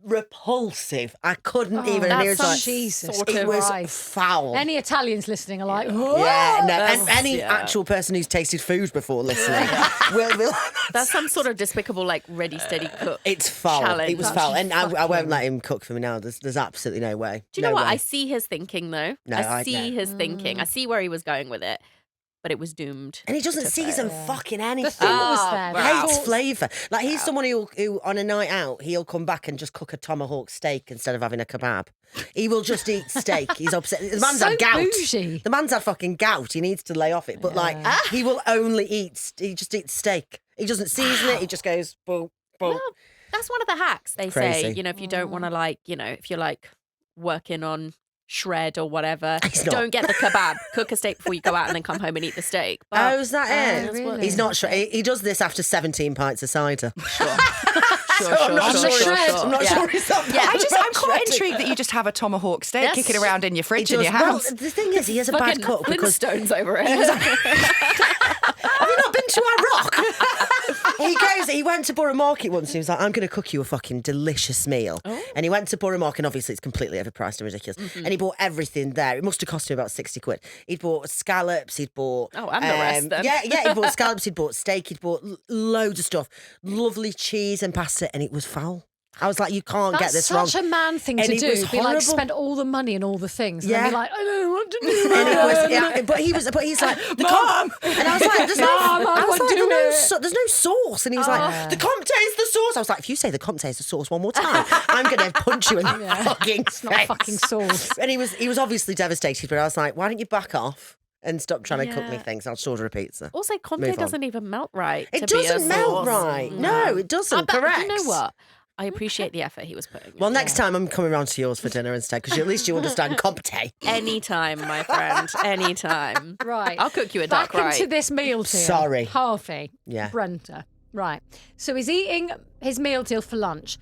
repulsive. I couldn't even. And he was like, Jesus it was Christ. foul. Any Italians listening are like, whoa. Yeah, no, and That's- any yeah. actual person who's tasted food before listening will That's some sort of despicable, ready, steady cook. it's foul. challenge. It was That's foul, and I won't let him cook for me now. There's absolutely no way. Do you know No what? way. I see his thinking, though. No, I see no. his thinking. I see where he was going with it, but it was doomed. And he doesn't to season fail. fucking The anything. thought was there. wow. Hates Thought- flavour. He's someone who on a night out he'll come back and just cook a tomahawk steak instead of having a kebab. He will just eat steak. He's upset. The man's So had gout. bougie. The man's had fucking gout. He needs to lay off it. But he will only eat. He just eats steak. He doesn't season it. He just goes boom, boom. Well, that's one of the hacks they Crazy. say. If you don't want to if you're working on shred or whatever, He's not. don't get the kebab. Cook a steak before you go out and then come home and eat the steak. Oh, is that it? Oh, really? He's not sure. He does this after 17 pints of cider. Sure, I'm not sure. I'm not Yeah. sure he's that Yeah. bad I'm about quite shredding. intrigued that you just have a tomahawk steak Yes. kicking around in your fridge He in your does. house. Well, the thing is, he has a bad cook because Flintstones over it. have you not been to our rock? He went to Borough Market once and he was like, I'm going to cook you a fucking delicious meal. Oh. And he went to Borough Market and obviously it's completely overpriced and ridiculous. Mm-hmm. And he bought everything there. It must have cost him about 60 quid. He'd bought scallops, he'd bought... Oh, and the rest then. Yeah, he bought scallops, he'd bought steak, he'd bought loads of stuff. Lovely cheese and pasta and it was foul. I was like, you can't That's get this wrong. such a man thing And to it do. was Be like, horrible. spend all the money and all the things. And Yeah. then be like, I don't want to do And it was, it. yeah, but he's like, Mom! and I was like, there's no, Mom, I I was won't like, do there's it. there's no sauce. And he was like, the Comte's the sauce. I was like, if you say the Comte's the sauce one more time, I'm going to punch you in the fucking It's not face. fucking sauce. And he was obviously devastated, but I was like, why don't you back off and stop trying to cook me Yeah. things? I'll just order a pizza. Also, Comte Move on. doesn't even melt right. It to be a doesn't melt sauce. right. No, it doesn't. But Correct. You know what? I appreciate the effort he was putting. Well, next time I'm coming round to yours for dinner instead, because at least you understand Comte. Anytime, my friend. Anytime. Right. I'll cook you a duck, Back right? into this meal deal. Sorry. Harvey. Yeah. Brenda. Right. So he's eating his meal deal for lunch.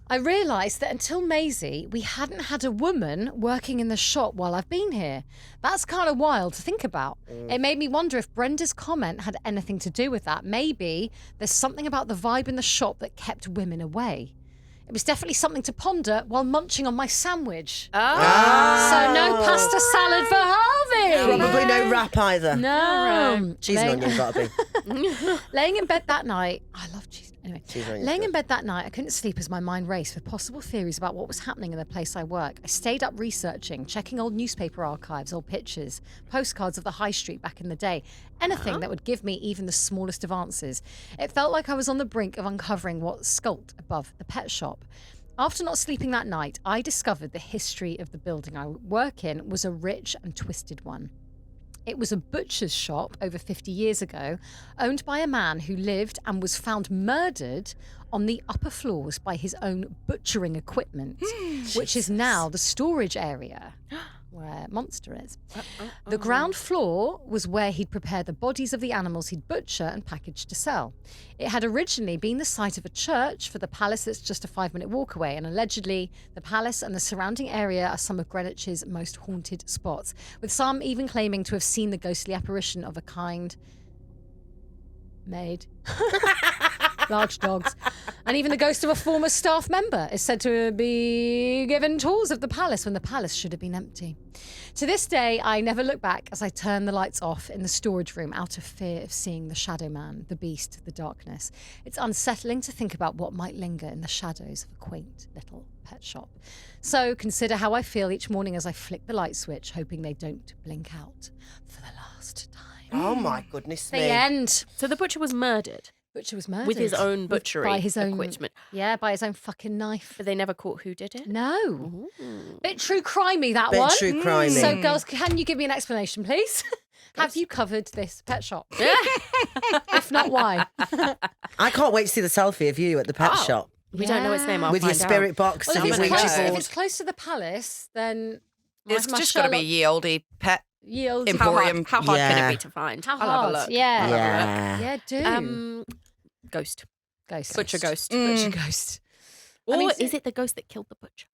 I realised that until Maisie, we hadn't had a woman working in the shop while I've been here. That's kind of wild to think about. It made me wonder if Brenda's comment had anything to do with that. Maybe there's something about the vibe in the shop that kept women away. It was definitely something to ponder while munching on my sandwich. So no pasta salad for Harvey. Probably no wrap either. No. Cheese and onion, gotta be. Laying in bed that night, I love cheese. Anyway, She's really laying good. in bed that night, I couldn't sleep as my mind raced with possible theories about what was happening in the place I work. I stayed up researching, checking old newspaper archives, old pictures, postcards of the high street back in the day, anything that would give me even the smallest of answers. It felt like I was on the brink of uncovering what skulked above the pet shop. After not sleeping that night, I discovered the history of the building I work in was a rich and twisted one. It was a butcher's shop over 50 years ago, owned by a man who lived and was found murdered on the upper floors by his own butchering equipment, which is now the storage area where Monster is. The ground floor was where he'd prepare the bodies of the animals he'd butcher and package to sell. It had originally been the site of a church for the palace that's just a 5-minute walk away, and allegedly the palace and the surrounding area are some of Greenwich's most haunted spots, with some even claiming to have seen the ghostly apparition of a kind maid. Large dogs. And even the ghost of a former staff member is said to be given tours of the palace when the palace should have been empty. To this day, I never look back as I turn the lights off in the storage room out of fear of seeing the shadow man, the beast, the darkness. It's unsettling to think about what might linger in the shadows of a quaint little pet shop. So consider how I feel each morning as I flick the light switch, hoping they don't blink out for the last time. Oh my goodness The me. end. So the butcher was murdered Butcher was murdered. with his own butchery by his own equipment. Yeah, by his own fucking knife. But they never caught who did it? No. Bit true crimey, that Bit one. true crimey. So, girls, can you give me an explanation, please? Have you covered this pet shop? If not, why? I can't wait to see the selfie of you at the pet shop We don't know its name. I'll with your find spirit out. box Well, and if your it's, Ouija close, if board. it's close to the palace, then It's my just got to be Sherlock ye olde pet yield. Emporium. How hard can Yeah. it be to find? How I'll have a hard? look. Yeah. I'll have a look. Yeah. Yeah, do. Ghost. Ghost. Butcher ghost. Butcher ghost. Or I mean, is it the ghost that killed the butcher?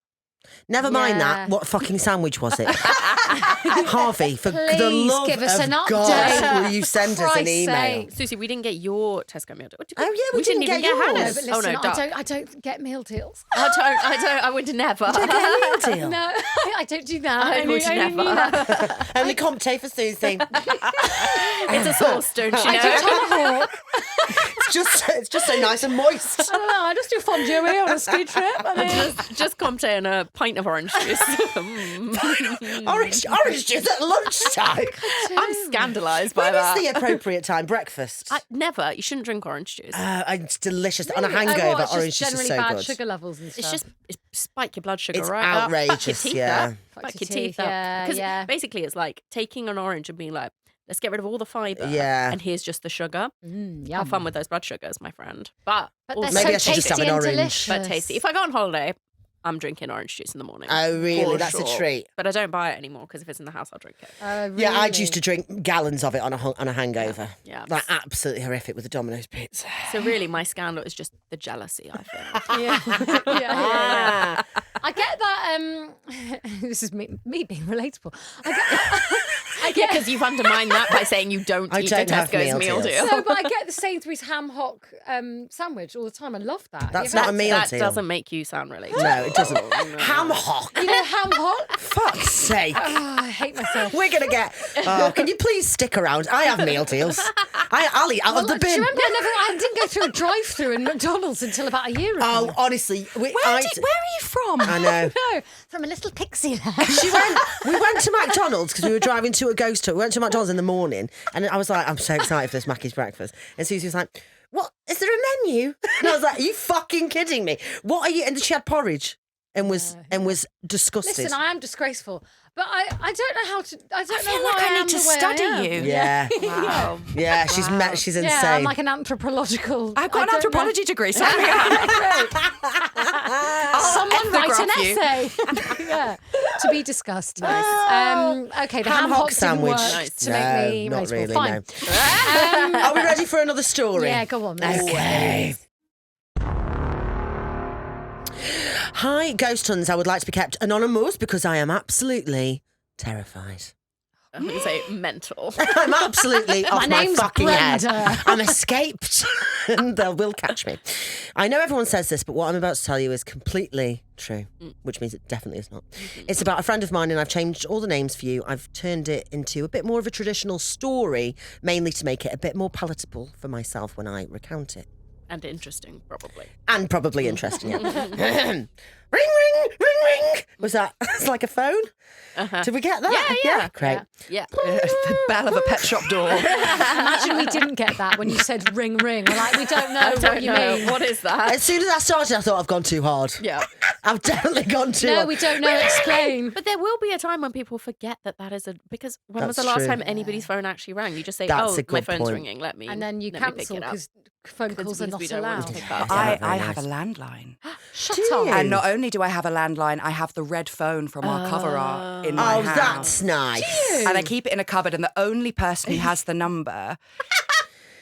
Never mind Yeah. that. What fucking sandwich was it? Harvey, for the Please love give us of an God, update. will you send us an Christ's email? sake. Susie, we didn't get your Tesco meal deal. Oh, yeah, we didn't even get get yours. No, Hannah's. but listen, Oh no, Duck. I don't get meal deals. I would never. Don't get a meal deal. No, I don't do that. I would only never. that. Only Comte for Susie. It's a sauce, don't you I do know? tomahawk. it's just so nice and moist. I don't know. I just do fondue on a ski trip. I mean, Just Comte and a pint of orange juice. Orange juice at lunchtime. I'm scandalised by When is that. the appropriate time? Breakfast. Never. You shouldn't drink orange juice. It's delicious. On a really? hangover, It's orange just juice is generally so bad good. sugar levels and stuff. It's spike your blood sugar It's right up. outrageous, Fuck your teeth yeah. up. Fuck Fuck your your teeth teeth, up. yeah, Because yeah. basically it's like taking an orange and being like, let's get rid of all the fibre. Yeah. And here's just the sugar. Yum. Have fun with those blood sugars, my friend. But But also they're Maybe I so should just have tasty an and orange. delicious. but tasty. If I go on holiday, I'm drinking orange juice in the morning. Oh, really? For That's a sure. treat. But I don't buy it anymore because if it's in the house, I'll drink it. Yeah, I Really? used to drink gallons of it on a hangover. Yeah. Like absolutely horrific with the Domino's pizza. So really, my scandal is just the jealousy, I feel. Yeah. I get that. This is me being relatable. I get Because you've undermined that by saying you don't I eat don't the have Tesco's meal meal deals. deal. No, but I get the Sainsbury's ham hock sandwich all the time. I love that. That's You not ever a meal That deal. doesn't make you sound relatable. No, it doesn't. Ham hock. had- You know ham hock? Fuck's sake. Oh, I hate myself. We're going to get... Oh, can you please stick around? I have meal deals. I'll eat out of the Do you bin. remember I didn't go through a drive-through in McDonald's until about a year ago. Oh, honestly. Where are you from? I know. No, from a little pixie land. We went to McDonald's because we were driving to a ghost tour. We went to McDonald's in the morning and I was like, I'm so excited for this Mackey's breakfast. And Susie was like, what? Is there a menu? And I was like, are you fucking kidding me? What are you? And she had porridge and was disgusted. Listen, I am disgraceful, but I don't know how to. I don't know feel why like I am need to the way I study am. you. Yeah. Wow. Yeah, she's insane. Yeah, I'm like an anthropological. I've got I an don't anthropology degree. So know. Someone write an ethnograph you. essay. Yeah, to be discussed. Okay, the ham hock sandwich. didn't work Nice. to make me not relatable. really, Fine. no. Are we ready for another story? Yeah, go on. Okay. Hi, Ghost Huns. I would like to be kept anonymous because I am absolutely terrified. I'm going to say mental. I'm absolutely off my name's fucking head. Brenda. I'm escaped and they will catch me. I know everyone says this, but what I'm about to tell you is completely true, which means it definitely is not. It's about a friend of mine and I've changed all the names for you. I've turned it into a bit more of a traditional story, mainly to make it a bit more palatable for myself when I recount it. And interesting, probably. And probably interesting, yeah. Ring, ring, ring, ring. Was that? It's like a phone? Did we get that? Yeah. Great. Yeah. The bell of a pet shop door. Imagine we didn't get that when you said ring, ring. We're like, we don't know what you mean. What is that? As soon as I started, I thought I've gone too hard. Yeah. I've definitely gone too No, hard. we don't know. Explain. But there will be a time when people forget that is because when was the That's last true. time anybody's phone actually rang? You just say, That's a my good phone's point. ringing, let me And then you let me pick cancel it up. because phone calls are Because not we don't want to allowed. pick up. Yeah, I very have a nice. landline. Shut Do up. you? And not only do I have a landline, I have the red phone from our cover art in my Oh, house. that's nice. And I keep it in a cupboard, and the only person who has the number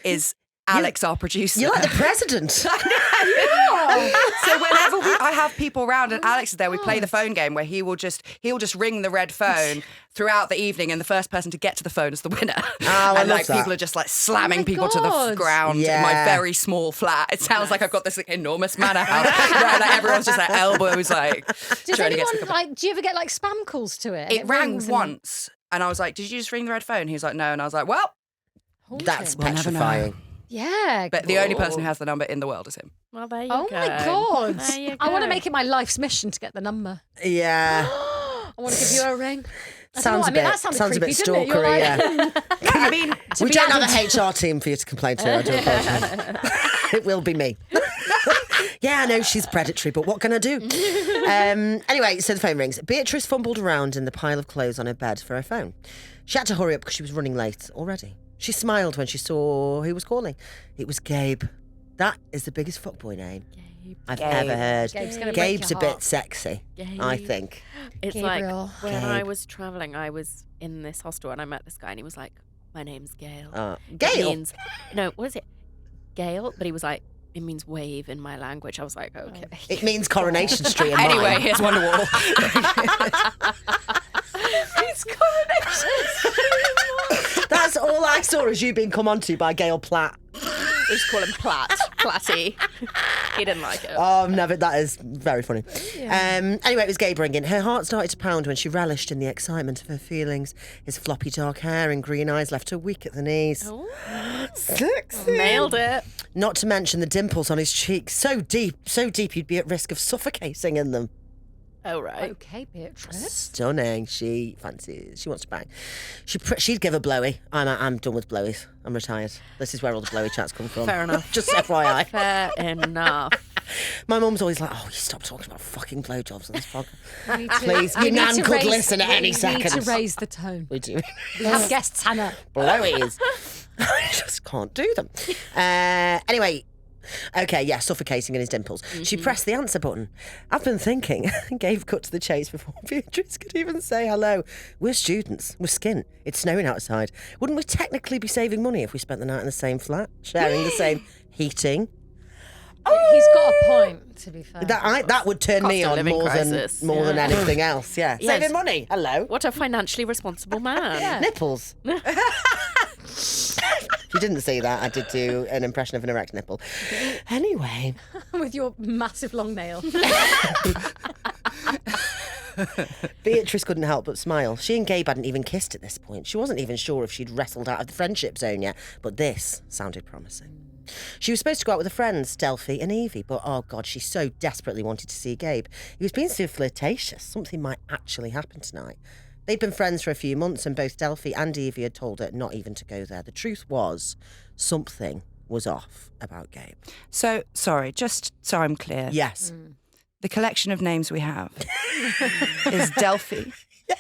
is Alex, our producer. You're like the president. So whenever I have people around and Alex is there, we play the phone game where he'll just ring the red phone throughout the evening, and the first person to get to the phone is the winner. I And love like that. people are just like slamming Oh my people to the God. ground in my Yeah. very small flat. It sounds like I've got this like, enormous manor house where like, everyone's just like elbows like Does trying to get anyone to the like? Do you ever get like spam calls to it? And It rang rings and- once, and I was like, "Did you just ring the red phone?" He was like, "No," and I was like, "Well." Haunting. That's We'll never know. petrifying. Yeah. But the only person who has the number in the world is him. Well, there you Oh go. my God. There you I want to go. make it my life's mission to get the number. Yeah. I want to give you a ring. I don't Sounds know, a bit, that sounded sounds a creepy, bit didn't it? You're stalkery, like- yeah. I mean, We be don't added have a HR team for you to complain to. I do apologise. It will be me. Yeah, I know she's predatory, but what can I do? Anyway, so the phone rings. Beatrice fumbled around in the pile of clothes on her bed for her phone. She had to hurry up because she was running late already. She smiled when she saw who was calling. It was Gabe. That is the biggest fuckboy name I've ever heard. Gabe's gonna break Gabe's a your bit heart. sexy, I Gabe. think. It's Gabriel. like when I Gabe. was traveling, I was in this hostel and I met this guy and he was like, "My name's Gail." It Gail? means, no, what is it? Gail? But he was like, it means wave in my language. I was like, okay. It means Coronation Street in anyway, mine. here's Wonderwall. It's Coronation. That's all I saw as you being come onto by Gail Platt. We just call him Platty. He didn't like it. Oh, never. That is very funny. Anyway, it was Gabe ringing. Her heart started to pound when she relished in the excitement of her feelings. His floppy dark hair and green eyes left her weak at the knees. Sexy. Nailed it. Not to mention the dimples on his cheeks. So deep you'd be at risk of suffocating in them. Oh, right. Okay, Beatrice. Stunning. She fancies. She wants to bang. She'd give a blowy. I'm done with blowies. I'm retired. This is where all the blowy chats come from. Fair enough. Just FYI. Fair enough. My mum's always like, "Oh, you stop talking about fucking blowjobs on this podcast." We need to- Please, we your need nan to could raise- listen at any We second. need to raise the tone. We do. We have guests, Hannah. Blowies. I just can't do them. Anyway. Okay, yeah, suffocating in his dimples. She pressed the answer button. I've been thinking, Gabe cut to the chase before Beatrice could even say hello. We're students. We're skin. It's snowing outside. Wouldn't we technically be saving money if we spent the night in the same flat, sharing the same heating? He's got a point, to be fair. That would turn Cost me of on living more crisis. than anything else. Yeah, Yes. saving money. Hello. What a financially responsible man. Yeah. Nipples. If you didn't see that, I did do an impression of an erect nipple. Anyway. With your massive long nail. Beatrice couldn't help but smile. She and Gabe hadn't even kissed at this point. She wasn't even sure if she'd wrestled out of the friendship zone yet, but this sounded promising. She was supposed to go out with her friends, Delphi and Evie, but oh God, she so desperately wanted to see Gabe. He was being so flirtatious. Something might actually happen tonight. They'd been friends for a few months and both Delphi and Evie had told her not even to go there. The truth was, something was off about Gabe. So, sorry, just so I'm clear. Yes. The collection of names we have is Delphi,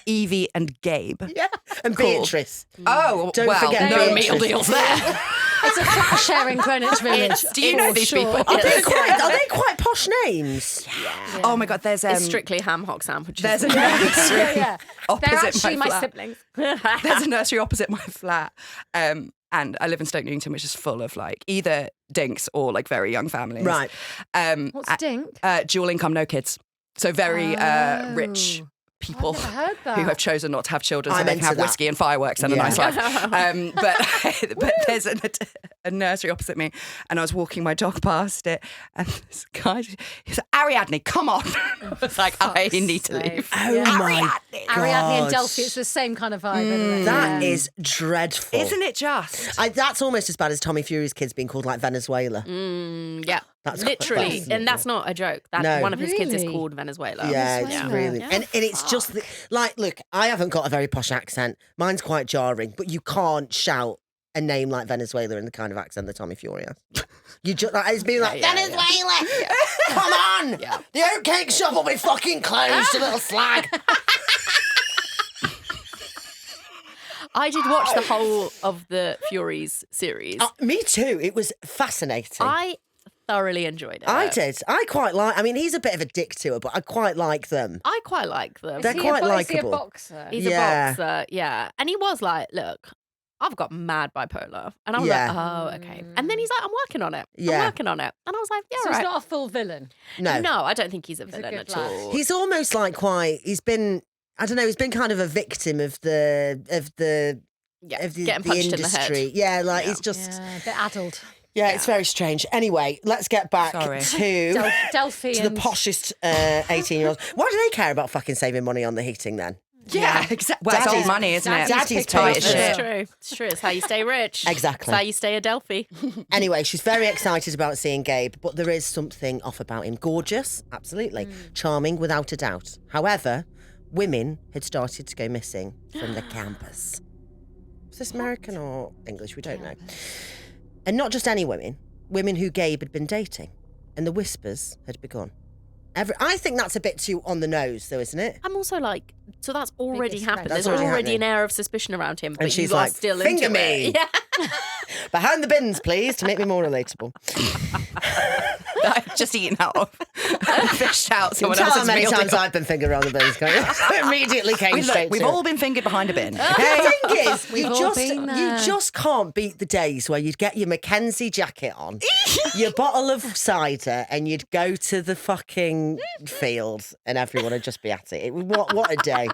Evie, and Gabe. Yeah. And Cool. Beatrice. Oh, Don't well, forget no Beatrice. meal deals there. It's a flat sharing Greenwich Village. Do you know these people? Are they quite posh names? Oh my God, there's It's strictly ham hock sandwiches. there's a nursery Yeah. They're opposite actually my flat. siblings. There's a nursery opposite my flat. And I live in Stoke Newington, which is full of like either dinks or like very young families. Right. What's dink? Dual income, no kids. So very rich people I've never heard that. who have chosen not to have children so I'm they can into have that. whiskey and fireworks and a Yeah. nice life. But there's a nursery opposite me, and I was walking my dog past it, and this guy, he's like, Ariadne, come on. I was like, I need to leave. Oh my Ariadne. God. Ariadne and Delphi, it's the same kind of vibe, isn't it? That is dreadful. Isn't it just? That's almost as bad as Tommy Fury's kids being called like Venezuela. Yeah. That's quite literally, bad, and that's not a joke. That No. one of his kids is Really? called Venezuela. Yeah, it's Venezuela. really. Yeah. And it's just like, look, I haven't got a very posh accent. Mine's quite jarring, but you can't shout a name like Venezuela in the kind of accent that Tommy Fury has. You just like it's being like Venezuela. Come on, the oatcake shop will be fucking closed, you little slag. I did watch the whole of the Furies series. Me too. It was fascinating. I thoroughly enjoyed it. I did. I quite like. I mean, he's a bit of a dick to her, but I quite like them. I quite like them. They're quite Is he a likeable. boxer? He's Yeah. a boxer, yeah. And he was like, look, I've got mad bipolar. And I was Yeah. like, oh, okay. And then he's like, I'm working on it. Yeah. I'm working on it. And I was like, yeah, So right. he's not a full villain. No, No, I don't think he's a He's a villain good at lad. all. he's almost like quite. He's been. I don't know. He's been kind of a victim of the yeah, of the, getting the punched industry. in the head. Yeah, like Yeah. he's just. Yeah, a bit addled. Yeah, it's very strange. Anyway, let's get back Sorry. to Delphi to the and poshest 18-year-olds. Why do they care about fucking saving money on the heating then? Yeah, exactly. Well, it's Daddy's- old money, isn't it? Daddy's tight paid as for shit. it. It's true. It's true. It's how you stay rich. Exactly. It's how you stay a Delphi. Anyway, she's very excited about seeing Gabe, but there is something off about him. Gorgeous, absolutely. Charming, without a doubt. However, women had started to go missing from the campus. Was this American or English? We don't know. And not just any women, women who Gabe had been dating. And the whispers had begun. I think that's a bit too on the nose, though, isn't it? I'm also like, so that's already Biggest happened. red There's That's already already happening. an air of suspicion around him, but she's you are like, still "Finger into me." it. Yeah. Behind the bins, please, to make me more relatable. I've just eaten out of fished out someone Tell how else's many meal times deal. I've been fingered around the bins. Immediately came straight We've to all it. been fingered behind a bin. The Okay? thing is, We've all been there. you just can't beat the days where you'd get your Mackenzie jacket on, your bottle of cider, and you'd go to the fucking field, and everyone would just be at it. What a day!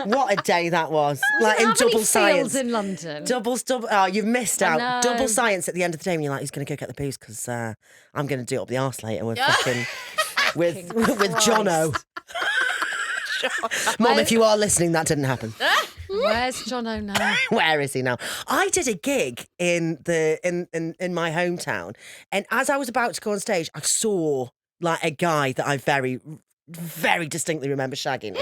What a day that was! Like in How many double science. fields in London? Double. Oh, you've missed I out. know. Double science at the end of the day when you're like, who's going to go get the booze? Because I'm going to do it up the arse later with fucking with Jono. Mum, if you are listening, that didn't happen. Where's Jono now? Where is he now? I did a gig in my hometown, and as I was about to go on stage, I saw like a guy that I very, very distinctly remember shagging.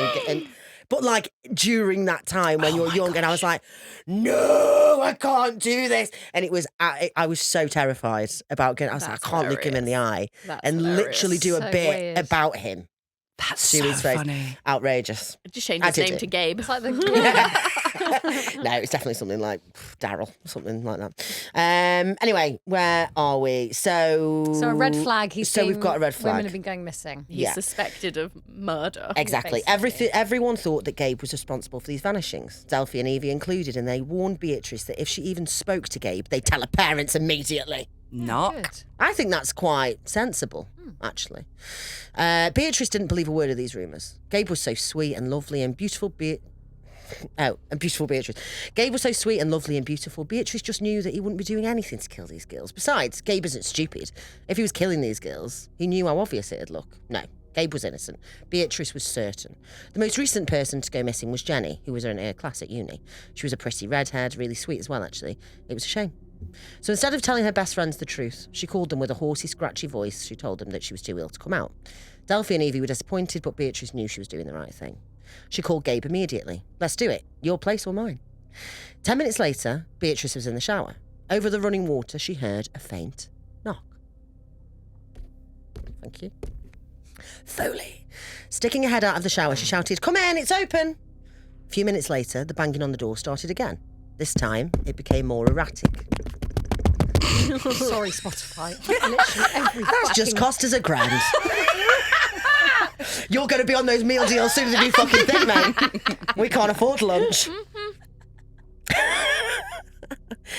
But like during that time when you're young, and I was like, no, I can't do this. And it was, I was so terrified about getting, I was like, That's I can't look him in the eye That's and hilarious. literally do a So bit weird. about him. That's to so his face. funny. Outrageous. Just change I his did name it. to Gabe. It's like the No, it's definitely something like Daryl, something like that. Anyway, where are we? So a red flag. So we've got a red flag. Women have been going missing. He's Yeah. suspected of murder. Exactly. basically. Everyone thought that Gabe was responsible for these vanishings, Delphi and Evie included, and they warned Beatrice that if she even spoke to Gabe, they'd tell her parents immediately. Not. Good. I think that's quite sensible, actually. Beatrice didn't believe a word of these rumours. Gabe was so sweet and lovely and beautiful. And beautiful Beatrice. Gabe was so sweet and lovely and beautiful. Beatrice just knew that he wouldn't be doing anything to kill these girls. Besides, Gabe isn't stupid. If he was killing these girls, he knew how obvious it'd look. No, Gabe was innocent. Beatrice was certain. The most recent person to go missing was Jenny, who was in her class at uni. She was a pretty redhead, really sweet as well, actually. It was a shame. So instead of telling her best friends the truth, she called them with a horsey, scratchy voice. She told them that she was too ill to come out. Delphi and Evie were disappointed, but Beatrice knew she was doing the right thing. She called Gabe immediately. Let's do it. Your place or mine. 10 minutes later, Beatrice was in the shower. Over the running water, she heard a faint knock. Thank you. Foley. Sticking her head out of the shower, she shouted, "Come in, it's open." A few minutes later, the banging on the door started again. This time, it became more erratic. Sorry, Spotify. Literally every That's just fucking- cost us £1,000. You're going to be on those meal deals soon as you fucking think, mate. We can't afford lunch.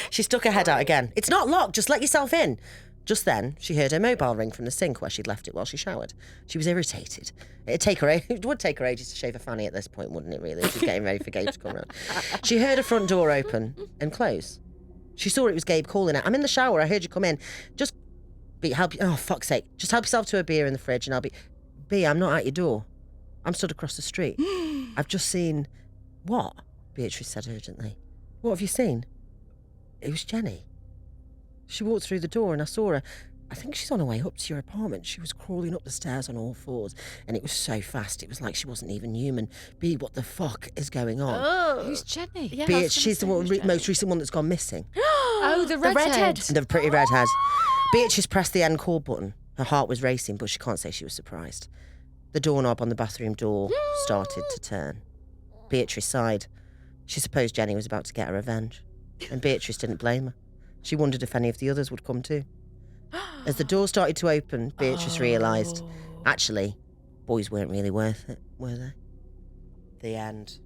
She stuck her head out again. It's not locked, just let yourself in. Just then, she heard her mobile ring from the sink where she'd left it while she showered. She was irritated. It would take her ages to shave a fanny at this point, wouldn't it, really? She's getting ready for Gabe to come round. She heard her front door open and close. She saw it was Gabe calling her. I'm in the shower. I heard you come in. Just help you. Oh, fuck's sake. Just help yourself to a beer in the fridge and I'll be... B, I'm not at your door. I'm stood across the street. I've just seen... What? Beatrice said urgently. What have you seen? It was Jenny. She walked through the door and I saw her. I think she's on her way up to your apartment. She was crawling up the stairs on all fours and it was so fast. It was like she wasn't even human. B, what the fuck is going on? Oh. Who's Jenny? Yeah, B, I was she's the gonna one, say, who's most recent one that's gone missing. Oh, the redhead. The pretty redhead. Beatrice pressed the end call button. Her heart was racing, but she can't say she was surprised. The doorknob on the bathroom door started to turn. Beatrice sighed. She supposed Jenny was about to get her revenge. And Beatrice didn't blame her. She wondered if any of the others would come too. As the door started to open, Beatrice realised, actually, boys weren't really worth it, were they? The end.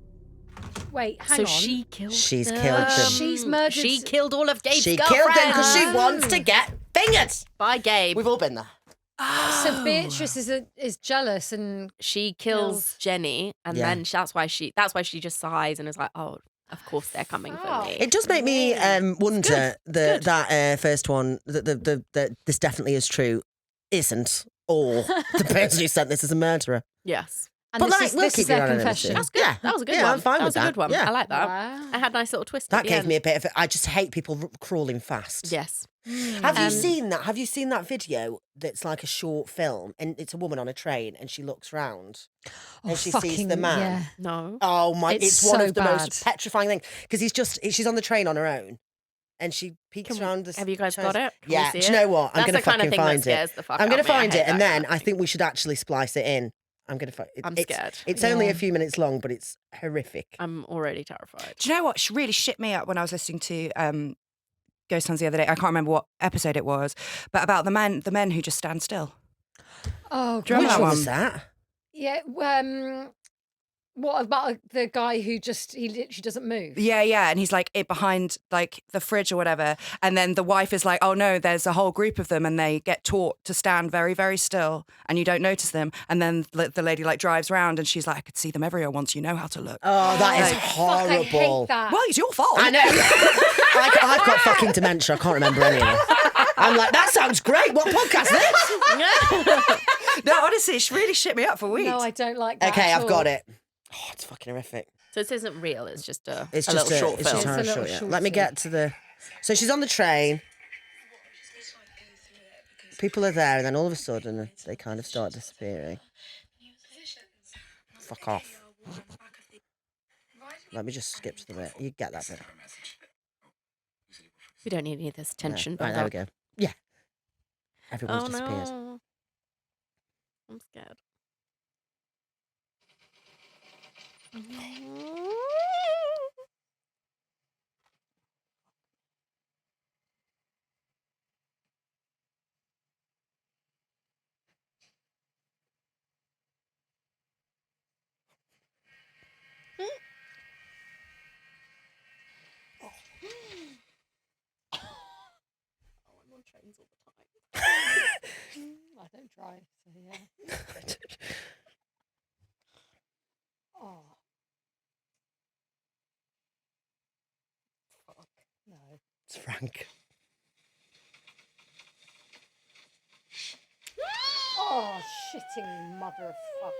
Wait, hang So on. she killed She's them. killed them. She's murdered. She killed all of Gabe's She girlfriends. killed them because she wants to get fingered. By Gabe. We've all been there. So Beatrice is jealous and She kills Kills. Jenny, and Yeah. then that's why she just sighs and is like, "Oh, of course they're coming for Wow. me." It does make me wonder that first one, that this definitely is true, isn't, or the person who sent this is a murderer. Yes, and But this like, is, we'll this keep is their your anonymity. confession. that's good. Yeah. That was a good Yeah, one. I'm fine that with was a that. good one. Yeah. I like that. Wow. I had a nice little twist. That at the gave end. me a bit of I just hate people crawling fast. Yes. Have you seen that? Have you seen that video that's like a short film and it's a woman on a train and she looks round and she sees the man? Yeah. No. Oh my, It's it's one so of the bad. most petrifying things because she's on the train on her own and she peeks around. Have you guys chairs. got it? Can we Yeah. see Do you it? know what? I'm That's going to the kind of fucking thing that find scares it. the fuck I'm out going of to me. I find hate it and that then kind of I think we should actually splice it in. I'm going to find it. I'm scared. It's only Yeah. a few minutes long, but it's horrific. I'm already terrified. Do you know what really shit me up when I was listening to Ghost Huns the other day? I can't remember what episode it was, but about the men who just stand still. Oh, Do you remember Which that one one? was that? yeah. What about the guy who he literally doesn't move? Yeah, and he's like it behind like the fridge or whatever, and then the wife is like, "Oh no, there's a whole group of them, and they get taught to stand very, very still, and you don't notice them." And then the lady like drives round, and she's like, "I could see them everywhere once. You know how to look." Oh, that is Fuck, horrible. I hate that. Well, it's your fault. I know. I've got fucking dementia. I can't remember any of it. I'm like, that sounds great. What podcast this? No, honestly, it's really shit me up for weeks. No, I don't like that. Okay, at I've all. got it. Oh, it's fucking horrific. So this isn't real. It's just a It's little just short it's film. just It's a horror little short, yeah. short Let me film. get to the. So she's on the train. People are there, and then all of a sudden they kind of start disappearing. Fuck off. Let me just skip to the bit. You get that bit. We don't need any of this tension. No. Right, there we go. Yeah. Everyone's Oh disappeared. no. I'm scared. I'm on trains all the time. I don't drive, so yeah. Oh. Fuck. No. It's Frank. Oh, shitting mother of fuck.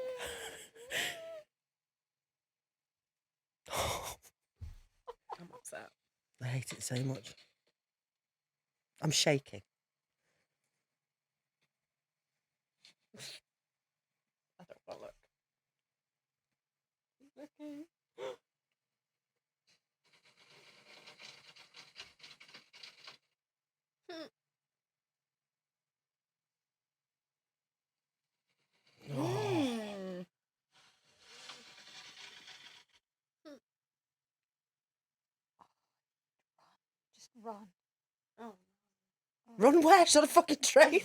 I'm upset. I hate it so much. I'm shaking. I don't want to look. Looking. Just run. Oh. Run where? She's on a fucking train.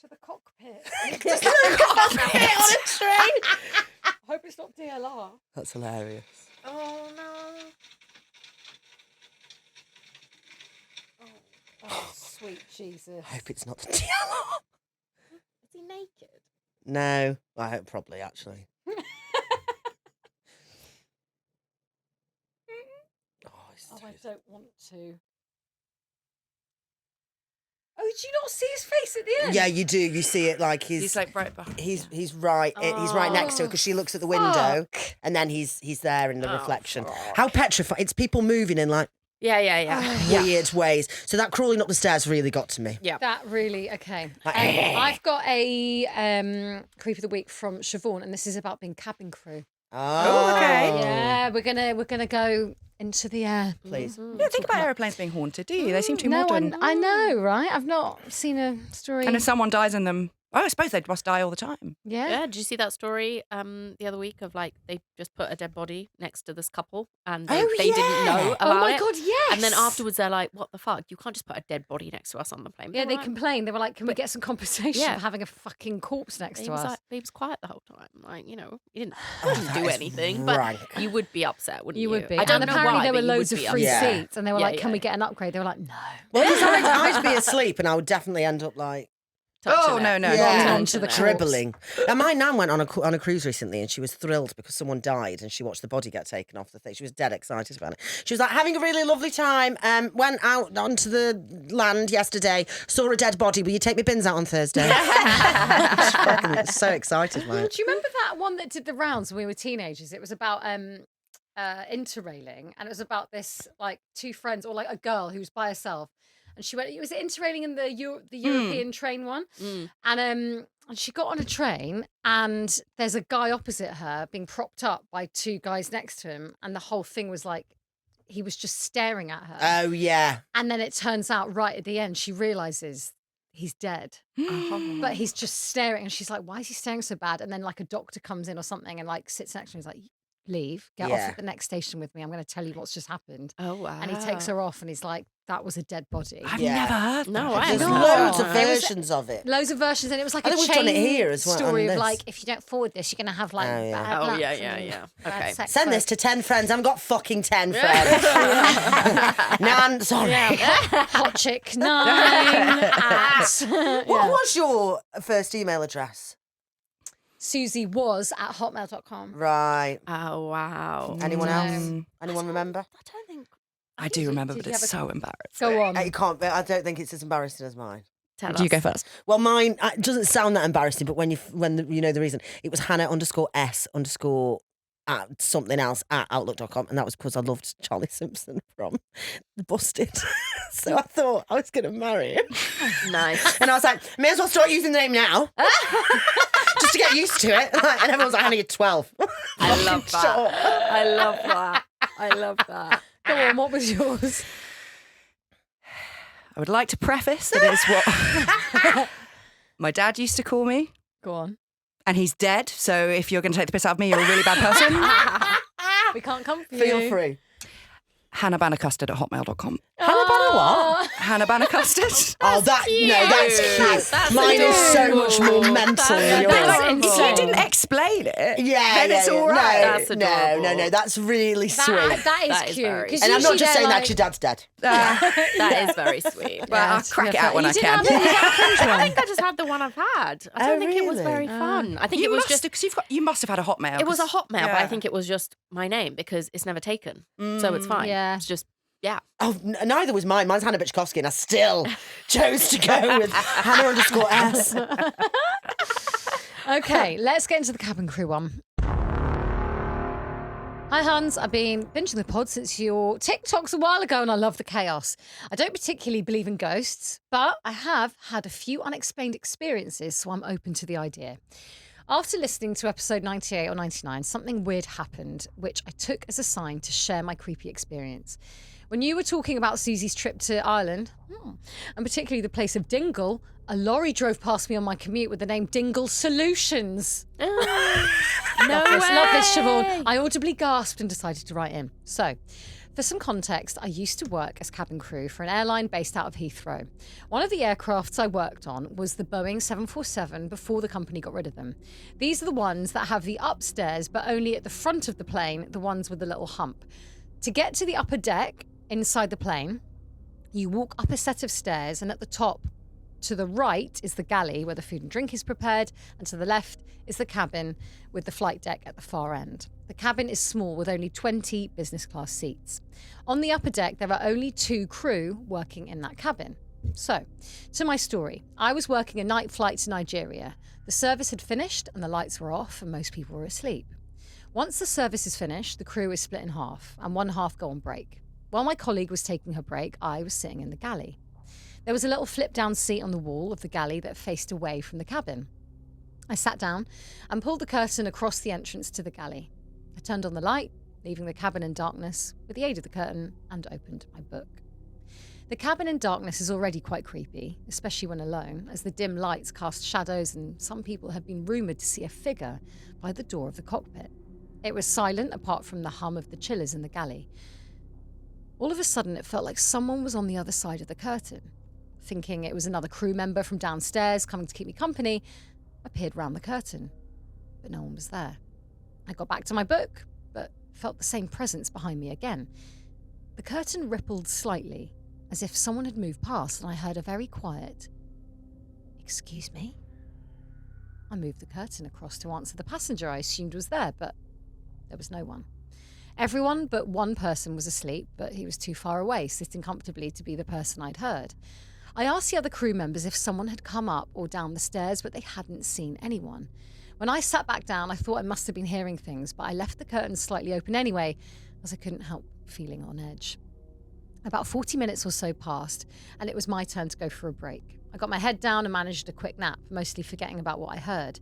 To the cockpit. Just a cockpit on a train. I hope it's not DLR. That's hilarious. Oh no. Oh, sweet Jesus. I hope it's not the DLR. Is he naked? No, I hope probably actually. Oh, it's Oh, I too- don't want to. did you not see his face at the end? Yeah, you do. You see it like He's like right behind. He's right. He's right next to her because she looks at the window, and then he's there in the reflection. How petrifying! It's people moving in like Yeah. weird ways. So that crawling up the stairs really got to me. Yeah. That really, okay. I've got a creep of the week from Siobhan, and this is about being cabin crew. Oh, okay. Yeah, we're gonna go into the air. Please. You don't think about aeroplanes being haunted, do you? They seem too modern. I know, right? I've not seen a story. And if someone dies in them, I suppose they must die all the time. yeah. Did you see that story the other week of like they just put a dead body next to this couple and they didn't know about it? Oh my God, yes. And then afterwards they're like, what the fuck? You can't just put a dead body next to us on the plane. Yeah, they Right. complained. They were like, "Can we get some compensation Yeah. for having a fucking corpse next He to was us?" like, he was quiet the whole time. Like, you know, he didn't that do is anything. rank. But you would be upset, wouldn't you? You would be. I don't and know apparently why, there were but you loads would of be free upset. seats, and they were Yeah, like, "Can yeah. we get an upgrade?" They were like, "No." Well, because I'd be asleep and I would definitely end up like Touching it. No. Yeah. onto the corpse. dribbling. And my nan went on a cruise recently and she was thrilled because someone died and she watched the body get taken off the thing. She was dead excited about it. She was like, having a really lovely time. Went out onto the land yesterday, saw a dead body. Will you take me bins out on Thursday? She's fucking so excited, mate. Do you remember that one that did the rounds when we were teenagers? It was about interrailing, and it was about this like two friends or like a girl who was by herself, and she went. Was it interrailing in the European train one? And she got on a train, and there's a guy opposite her being propped up by two guys next to him, and the whole thing was like he was just staring at her. Oh, yeah. And then it turns out right at the end, she realizes he's dead. But he's just staring, and she's like, why is he staring so bad? And then like a doctor comes in or something and like sits next to him. He's like, leave, get off Yeah. at the next station with me. I'm going to tell you what's just happened. Oh, wow. And he takes her off, and he's like, that was a dead body. I've Yeah. never heard that. No, I There's haven't. loads of It was- versions of it. Loads of versions, and it was like I a think we've chain done it here as well, story on of this. like, if you don't forward this, you're going to have like Oh, yeah. bad Oh, luck yeah, and yeah. bad Okay. sex. Send So- this to 10 friends. I've got fucking 10 friends. Nan, sorry. Hot chick 9 at What was your first email address? Susie was at hotmail.com. Right. Oh, wow. Anyone No. else? Anyone remember? I don't think. I do remember, did but you it's have so embarrassing. Go on. You can't. I don't think it's as embarrassing as mine. Tell Do you us. go first? Well, mine it doesn't sound that embarrassing, but when you know the reason, it was Hannah_S_ at something else at outlook.com, and that was because I loved Charlie Simpson from The Busted. So I thought I was going to marry him, Nice. and I was like, may as well start using the name now, just to get used to it. And everyone's like, Hannah, you're 12. I love that. I love that. I love that. Go on, what was yours? I would like to preface that it's what my dad used to call me, Go on. and he's dead. So if you're going to take the piss out of me, you're a really bad person. We can't come for Feel you. free. Hannah Bannercustard at hotmail.com. Hannah Banner what? Hannah Bannercustard. Oh, that's cute. That's Mine is so adorable. much more mental than That's yours. Like, if you insane. didn't explain it, Yeah, then it's yeah. all right. That's No, adorable. that's really sweet. That That is is very cute. 'Cause And I'm not usually just they're saying like, that your dad's dead. That is very sweet. Well, Yeah, I'll crack it yeah, out when you I did can. have a cringe I one. think I just had the one I've had. I don't think it was really? very fun. I think You it was must just. because you must have had a Hotmail. It was a 'cause- Hotmail, but I yeah. think it was just my name because it's never taken, so it's fine. Yeah. It's just yeah. Oh, neither was mine. Mine's Hannah Bichkowski, and I still chose to go with Hannah_S. Okay, let's get into the cabin crew one. Hi Huns, I've been binging the pod since your TikToks a while ago and I love the chaos. I don't particularly believe in ghosts, but I have had a few unexplained experiences, so I'm open to the idea. After listening to episode 98 or 99, something weird happened, which I took as a sign to share my creepy experience. When you were talking about Susie's trip to Ireland, and particularly the place of Dingle, a lorry drove past me on my commute with the name Dingle Solutions. No Love this, Siobhan. I audibly gasped and decided to write in. So, for some context, I used to work as cabin crew for an airline based out of Heathrow. One of the aircrafts I worked on was the Boeing 747 before the company got rid of them. These are the ones that have the upstairs, but only at the front of the plane, the ones with the little hump. To get to the upper deck inside the plane, you walk up a set of stairs, and at the top, to the right is the galley where the food and drink is prepared, and to the left is the cabin with the flight deck at the far end. The cabin is small with only 20 business class seats. On the upper deck, there are only 2 crew working in that cabin. So, to my story. I was working a night flight to Nigeria. The service had finished and the lights were off and most people were asleep. Once the service is finished, the crew is split in half and one half go on break. While my colleague was taking her break, I was sitting in the galley. There was a little flip-down seat on the wall of the galley that faced away from the cabin. I sat down and pulled the curtain across the entrance to the galley. I turned on the light, leaving the cabin in darkness with the aid of the curtain, and opened my book. The cabin in darkness is already quite creepy, especially when alone, as the dim lights cast shadows and some people have been rumoured to see a figure by the door of the cockpit. It was silent apart from the hum of the chillers in the galley. All of a sudden it felt like someone was on the other side of the curtain. Thinking it was another crew member from downstairs coming to keep me company, I peered round the curtain, but no one was there. I got back to my book, but felt the same presence behind me again. The curtain rippled slightly, as if someone had moved past, and I heard a very quiet, "Excuse me?" I moved the curtain across to answer the passenger I assumed was there, but there was no one. Everyone but one person was asleep, but he was too far away, sitting comfortably to be the person I'd heard. I asked the other crew members if someone had come up or down the stairs, but they hadn't seen anyone. When I sat back down, I thought I must have been hearing things, but I left the curtain slightly open anyway, as I couldn't help feeling on edge. About 40 minutes or so passed, and it was my turn to go for a break. I got my head down and managed a quick nap, mostly forgetting about what I heard.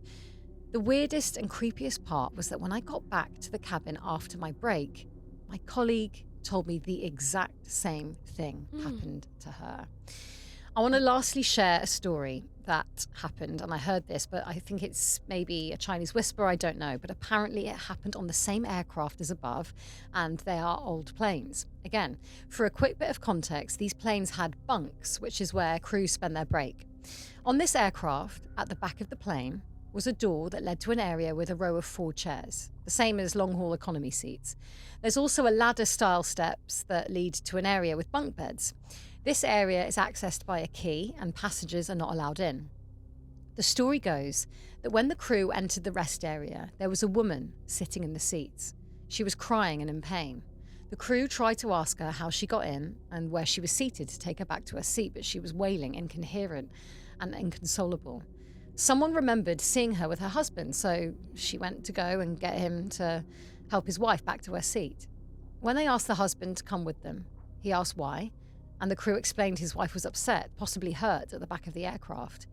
The weirdest and creepiest part was that when I got back to the cabin after my break, my colleague told me the exact same thing happened to her. I want to lastly share a story that happened, and I heard this, but I think it's maybe a Chinese whisper, I don't know, but apparently it happened on the same aircraft as above, and they are old planes. Again, for a quick bit of context, these planes had bunks, which is where crews spend their break. On this aircraft, at the back of the plane, was a door that led to an area with a row of 4 chairs, the same as long-haul economy seats. There's also a ladder-style steps that lead to an area with bunk beds. This area is accessed by a key and passengers are not allowed in. The story goes that when the crew entered the rest area, there was a woman sitting in the seats. She was crying and in pain. The crew tried to ask her how she got in and where she was seated to take her back to her seat, but she was wailing, incoherent and inconsolable. Someone remembered seeing her with her husband, so she went to go and get him to help his wife back to her seat. When they asked the husband to come with them, he asked why, and the crew explained his wife was upset, possibly hurt at the back of the aircraft.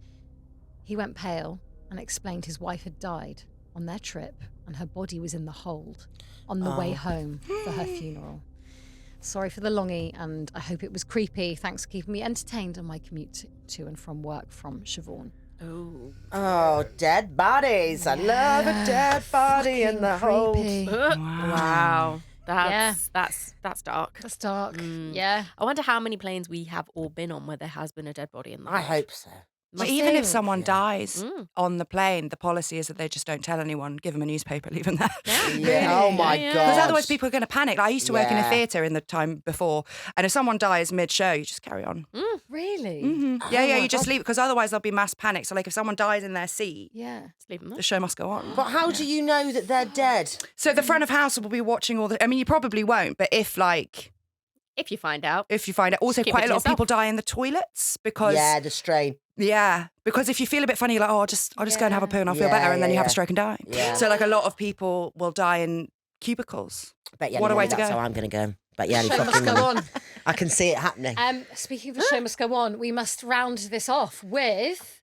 He went pale and explained his wife had died on their trip and her body was in the hold on the way home for her funeral. Sorry for the longy, and I hope it was creepy. Thanks for keeping me entertained on my commute to and from work from Siobhan. Oh, dead bodies. I love a dead body in the hold. Creepy. Wow. That's dark. That's dark. Yeah. I wonder how many planes we have all been on where there has been a dead body in them. I hope so. But even if someone dies on the plane, the policy is that they just don't tell anyone, give them a newspaper, leave them there. Yeah. Oh my God. Because otherwise people are going to panic. Like, I used to work in a Yeah. theatre in the time before, and if someone dies mid-show, you just carry on. Really? You just leave, because otherwise there'll be mass panic. So like if someone dies in their seat, Yeah. Just leave them the there. show must go on. But how do you know that they're dead? So the front of house will be watching all the, I mean, you probably won't, but if If you find out. you find it, also Keep quite it a to lot of people yourself. die in the toilets because, Yeah, the strain. because if you feel a bit funny, you're like, oh, I'll just go and have a poo and I'll feel Yeah, better, and then yeah, you have yeah. a stroke and die. Yeah. So like a lot of people will die in cubicles. Bet you What a way to that's go. how I'm going to go. But yeah, Show must go on. I can see it happening. Speaking of the show must go on, we must round this off with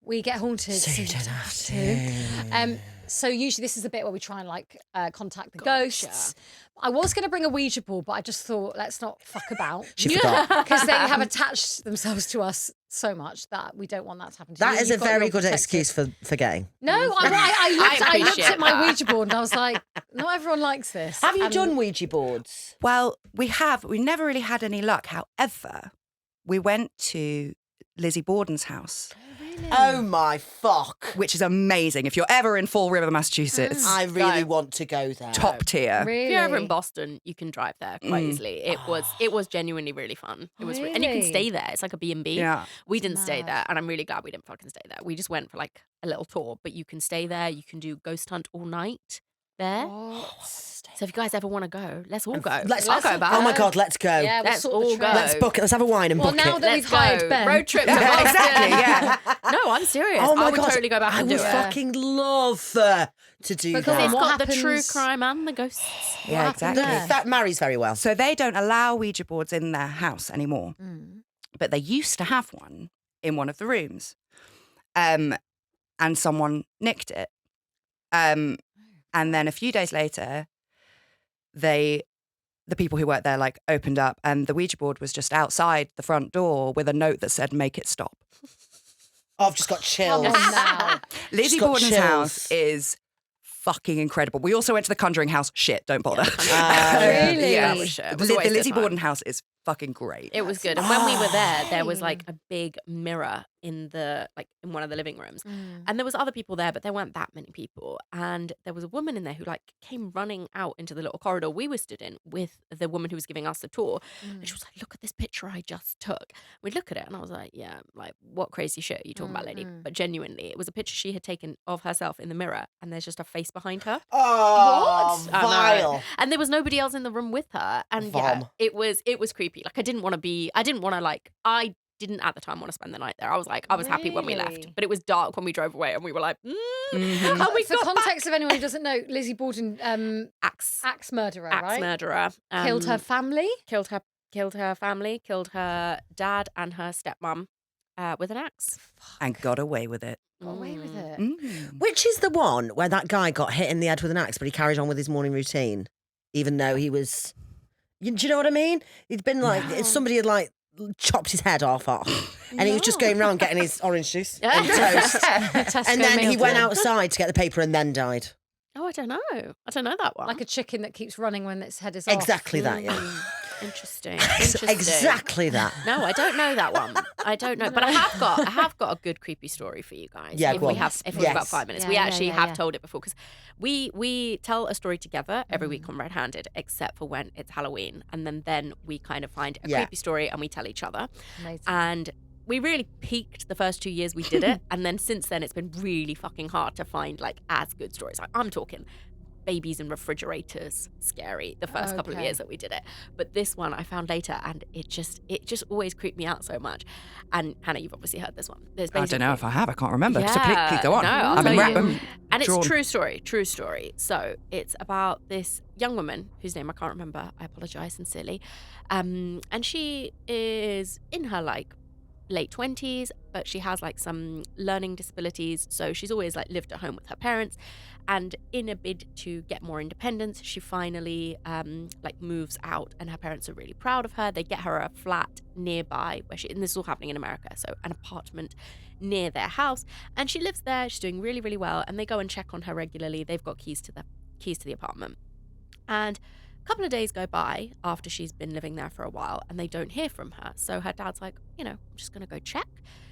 We Get Haunted. So you don't have to. So usually this is the bit where we try and contact the ghosts. I was going to bring a Ouija board, but I just thought, let's not fuck about. She forgot. Because they have attached themselves to us so much that we don't want that to happen to you. That is a You've got very your good protective- excuse for forgetting. No, I looked appreciate at my that. Ouija board and I was like, not everyone likes this. Have you And- done Ouija boards? Well, we have. We never really had any luck. However, we went to Lizzie Bordon's house, Oh my fuck. which is amazing. If you're ever in Fall River, Massachusetts, I really No. want to go there. top tier. Really? If you're ever in Boston, you can drive there quite easily. It was genuinely really fun. It was, and you can Really? stay there. It's like a B&B. Yeah. We didn't stay Mad. there, and I'm really glad we didn't fucking stay there. We just went for like a little tour, but you can stay there. You can do ghost hunt all night. there. What? So if you guys ever want to go, let's all go. Let's I'll go back. Oh my God, let's go. Yeah, we'll Let's sort the all trip. go. Let's book it. Let's have a wine and Well, book now it. that we've Let's hired go. Ben. Road trip to Yeah, Boston. exactly, yeah. No, I'm serious. Oh my I would God, totally go back I and would do it. fucking love to do But that. go It's on, got what the true happens- crime and the ghosts. Yeah, happened exactly. there? That marries very well. So they don't allow Ouija boards in their house anymore, but they used to have one in one of the rooms, and someone nicked it. And then a few days later, the people who worked there like opened up, and the Ouija board was just outside the front door with a note that said "Make it stop." Oh, I've just got chills. Come on now. Lizzie got Borden's chills. house is fucking incredible. We also went to the Conjuring house. Shit, don't bother. Really? Yeah, That was shit. It the was always the good Lizzie fun. Borden house is fucking great. It was good. And when we were there was Fine. like a big mirror in in one of the living rooms. Mm. And there was other people there, but there weren't that many people. And there was a woman in there who like came running out into the little corridor we were stood in with the woman who was giving us the tour. And she was like, "Look at this picture I just took." We'd look at it and I was like, "Yeah, like what crazy shit are you talking about, lady?" But genuinely, it was a picture she had taken of herself in the mirror and there's just a face behind her. Oh, I know. vile. And there was nobody else in the room with her. And yeah, Vom. it was creepy. Like I didn't at the time want to spend the night there. I was happy when we left, Really? but it was dark when we drove away and we were like, Mhm. and we For got context of anyone who doesn't know, Lizzie Borden, axe axe murderer, murderer. Killed her family. Killed her family, killed her dad and her stepmom with an axe. And got away with it. Got away with it. Mm. Which is the one where that guy got hit in the head with an axe, but he carried on with his morning routine, even though he was. Do you know what I mean? He'd been like somebody had like chopped his head off, and he was just going around getting his orange juice and toast, Tesco and then he meal went deal. outside to get the paper and then died. Oh, I don't know. I don't know that one. Like a chicken that keeps running when its head is off. Exactly that, yeah. Interesting. Exactly that. No, I don't know that one. I don't know, but I have got a good creepy story for you guys. Yeah, if go we on. have, if we've Yes. got 5 minutes, Yeah, we yeah, actually yeah, have yeah. told it before because we tell a story together every week on Redhanded, except for when it's Halloween, and then we kind of find a Yeah. creepy story and we tell each other. Amazing. And we really peaked the first 2 years we did it, and then since then it's been really fucking hard to find like as good stories. Like, I'm talking babies in refrigerators, scary the first couple of Okay. years that we did it. But this one I found later, and it just always creeped me out so much. And Hannah, you've obviously heard this one. There's I don't know if I have. I can't remember. So Yeah, please go on. no, I'll I'm tell in you. I'm And it's drawn. true story. So it's about this young woman whose name I can't remember. I apologise sincerely. And she is in her like late 20s, but she has like some learning disabilities. So she's always like lived at home with her parents. And in a bid to get more independence, she finally like moves out, and her parents are really proud of her. They get her a flat nearby and this is all happening in America, so an apartment near their house, and she lives there. She's doing really, really well, and they go and check on her regularly. They've got keys to the apartment, and a couple of days go by after she's been living there for a while, and they don't hear from her. So her dad's like, I'm just gonna go check.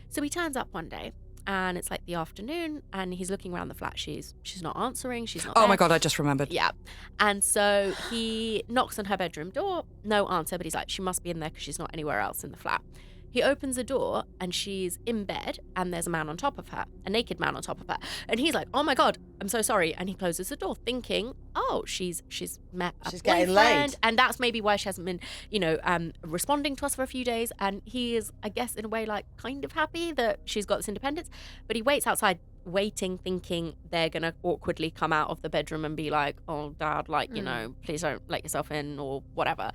So he turns up one day, and it's like the afternoon, and he's looking around the flat. She's not answering. She's not Oh there. my God, I just remembered. Yeah. And so he knocks on her bedroom door, no answer, but he's like, she must be in there because she's not anywhere else in the flat. He opens the door and she's in bed, and there's a man on top of her, a naked man on top of her. And he's like, oh my God, I'm so sorry. And he closes the door thinking, oh, she's met a She's getting boyfriend. laid. And that's maybe why she hasn't been, responding to us for a few days. And he is, I guess, in a way, like kind of happy that she's got this independence. But he waits outside waiting, thinking they're going to awkwardly come out of the bedroom and be like, oh, Dad, like, please don't let yourself in or whatever.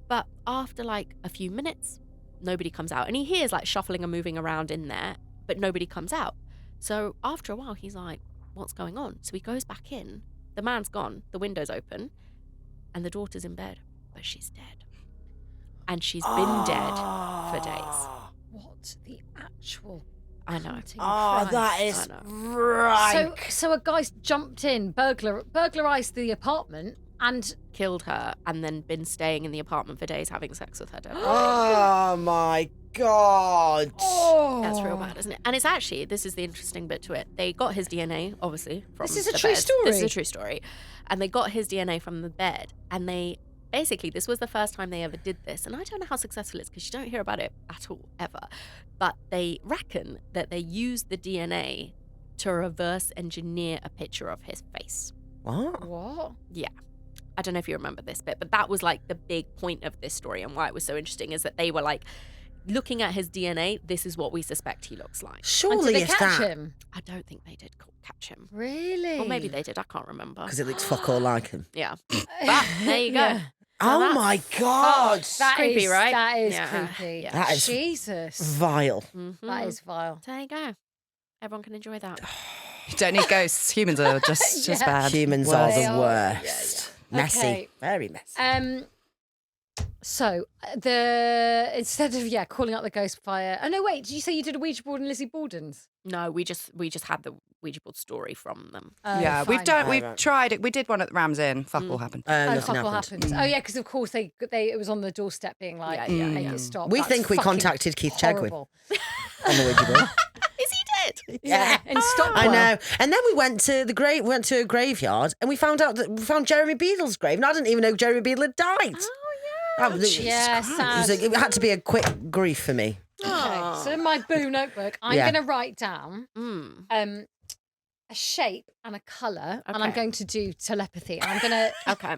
But after like a few minutes, nobody comes out. And he hears like shuffling and moving around in there, but nobody comes out. So after a while, he's like, what's going on? So he goes back in. The man's gone. The window's open. And the daughter's in bed, but she's dead. And she's been dead for days. What the actual? I know. cutting Oh, Christ. that is I right. So a guy's jumped in, burglarized the apartment, and Killed her and then been staying in the apartment for days having sex with her dead. Oh my God. That's real bad, isn't it? And it's actually, this is the interesting bit to it. They got his DNA, obviously, from This is a the true bed. story. This is a true story. And they got his DNA from the bed. And they, basically, this was the first time they ever did this. And I don't know how successful it is because you don't hear about it at all, ever. But they reckon that they used the DNA to reverse engineer a picture of his face. What? What? Yeah. I don't know if you remember this bit, but that was like the big point of this story and why it was so interesting is that they were like, looking at his DNA, this is what we suspect he looks like. And Surely did they it's catch that. him? I don't think they did catch him. Really? Or maybe they did. I can't remember. Because it looks fuck all like him. Yeah. But there you go. Yeah. Oh that's- my God. That creepy, is- right? That is Yeah. creepy. Yeah. That is Jesus. vile. That is vile. There you go. Everyone can enjoy that. You don't need ghosts. Humans are just Yeah. bad. Humans Worse. are They the are. worst. Messy. Okay. Very messy. So instead of calling out the ghost fire. Oh no, wait. Did you say you did a Ouija board and Lizzie Bordon's? No, we just had the Ouija board story from them. Yeah, fine. we've right. tried it. We did one at the Ram's Inn. Fuck all happened. Oh, Nothing fuck, what happened. happened? Oh yeah, because of course they it was on the doorstep being like, Yeah, make yeah. it stop. We That's think we fucking contacted Keith Chegwin horrible. on the Ouija board. Is he dead? Yeah, in Stockholm. I know. And then we went to a graveyard and we found Jeremy Beadle's grave. And I didn't even know Jeremy Beadle had died. Oh, Yeah, sad. It had to be a quick grief for me. Okay, so in my boo notebook, I'm Yeah. going to write down a shape and a colour, and I'm Okay. going to do telepathy. And I'm going to. Okay.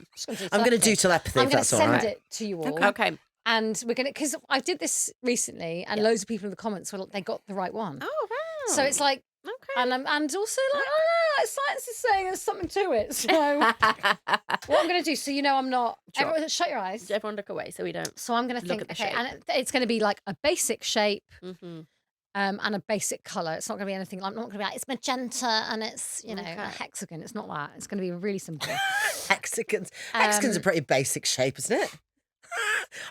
I'm going to do telepathy I'm if going to that's all send right. it to you all. Okay. And we're going to, because I did this recently, and loads of people in the comments were like, they got the right one. Oh, wow. So it's like, Okay. and also like, oh no, science is saying there's something to it. So what I'm going to do, so I'm not. Sure. Everyone, shut your eyes. Everyone look away so we don't. So I'm going to Look think, at the okay, shape. and it's going to be like a basic shape. Mm-hmm. And a basic colour. It's not going to be anything. I'm not going to be like, it's magenta and it's, a hexagon. It's not that. It's going to be really simple. Hexagons. Hexagon's a pretty basic shape, isn't it?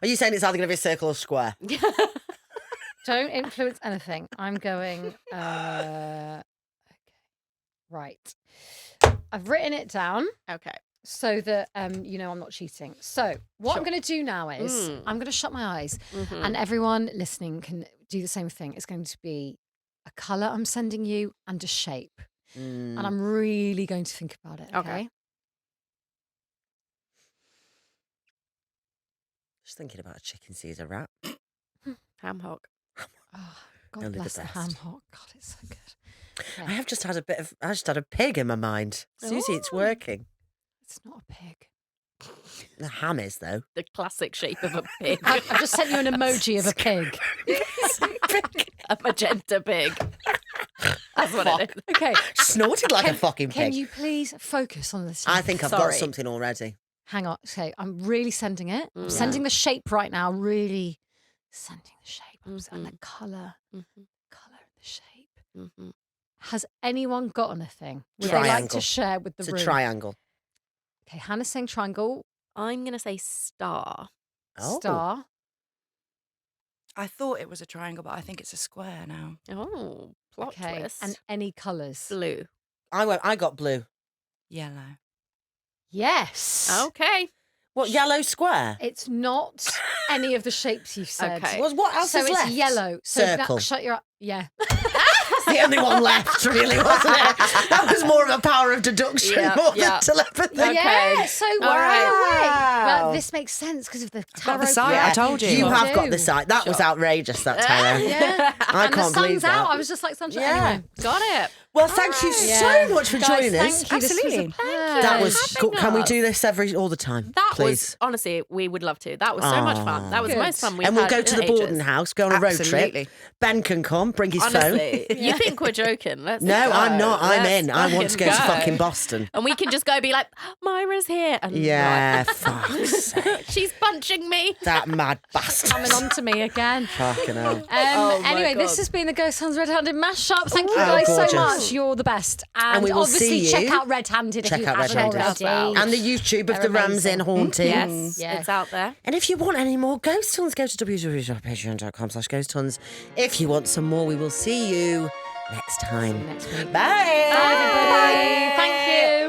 Are you saying it's either going to be a circle or square? Don't influence anything. I'm going, okay. Right. I've written it down Okay. so that, I'm not cheating. So what I'm Sure. going to do now is I'm going to shut my eyes and everyone listening can do the same thing. It's going to be a colour I'm sending you and a shape. And I'm really going to think about it. Okay. Okay. Just thinking about a chicken Caesar wrap. Ham hock. Oh, God Only the bless the best. ham hock. God, it's so good. I have just had I just had a pig in my mind. Susie, it's Oh. working. It's not a pig. The ham is, though. The classic shape of a pig. I've just sent you an emoji of a pig. A magenta pig. That's what it is. Okay. Snorted like a fucking Can pig. you please focus on this? I think I've got Sorry. something already. Hang on. Okay, I'm really sending it. I'm sending the shape right now. Really sending the shape. And the colour. Colour and the shape. Has anyone got anything? Would they like Triangle. to share with the It's a room? triangle. Okay, Hannah's saying triangle. I'm going to say star. Oh. Star. I thought it was a triangle, but I think it's a square now. Oh, plot Okay. twist. And any colours. blue. I got blue. Yellow. Yes. Okay. What, yellow square? It's not any of the shapes you've said. Okay. What else So is it's left? yellow. So Circle. shut your yeah. The only one left, really, wasn't it? That was more of a power of deduction Yeah, more yeah. than telepathy. Yeah. So All right. Wow. But this makes sense because of the got tarot. the sight, card. I told you. You I have got do. the sight. That was outrageous, that tarot. Yeah. I And can't the believe sun's out. that. I was just like sunshine. Yeah. Anyway. Got it. Well, thank you Yeah. so much for Guys, joining us. thank you. This was a Absolutely. pleasure. That was Having cool. Can we us. do this all the time? That please? was, honestly, we would love to. That was so much fun. That was the Good. most fun we've And we'll had go to in the Borden ages. house, go on a road Absolutely. trip. Ben can come, bring his Honestly, phone. you think we're joking? Let's No, go. I'm not. I'm Let's in. I want to go to fucking Boston. And we can just go be like, Myra's here. And Yeah, fuck's sake. like, she's punching me. That mad bastard. Coming on to me again. Fucking hell. Oh my Anyway, this God. has been the Ghost Huns Redhanded mashup. Thank you Oh, guys gorgeous. so much. You're the best. And, we will obviously see check you. out Redhanded Check if you out haven't Redhanded. already. And the YouTube of They're the Rams in amazing. Hauntings. Yes, Yeah. it's out there. And if you want any more Ghost Huns, go to www.patreon.com/Ghost Huns. If you want some more, we will see you next time. Next week. Bye. Bye, everybody. Thank you.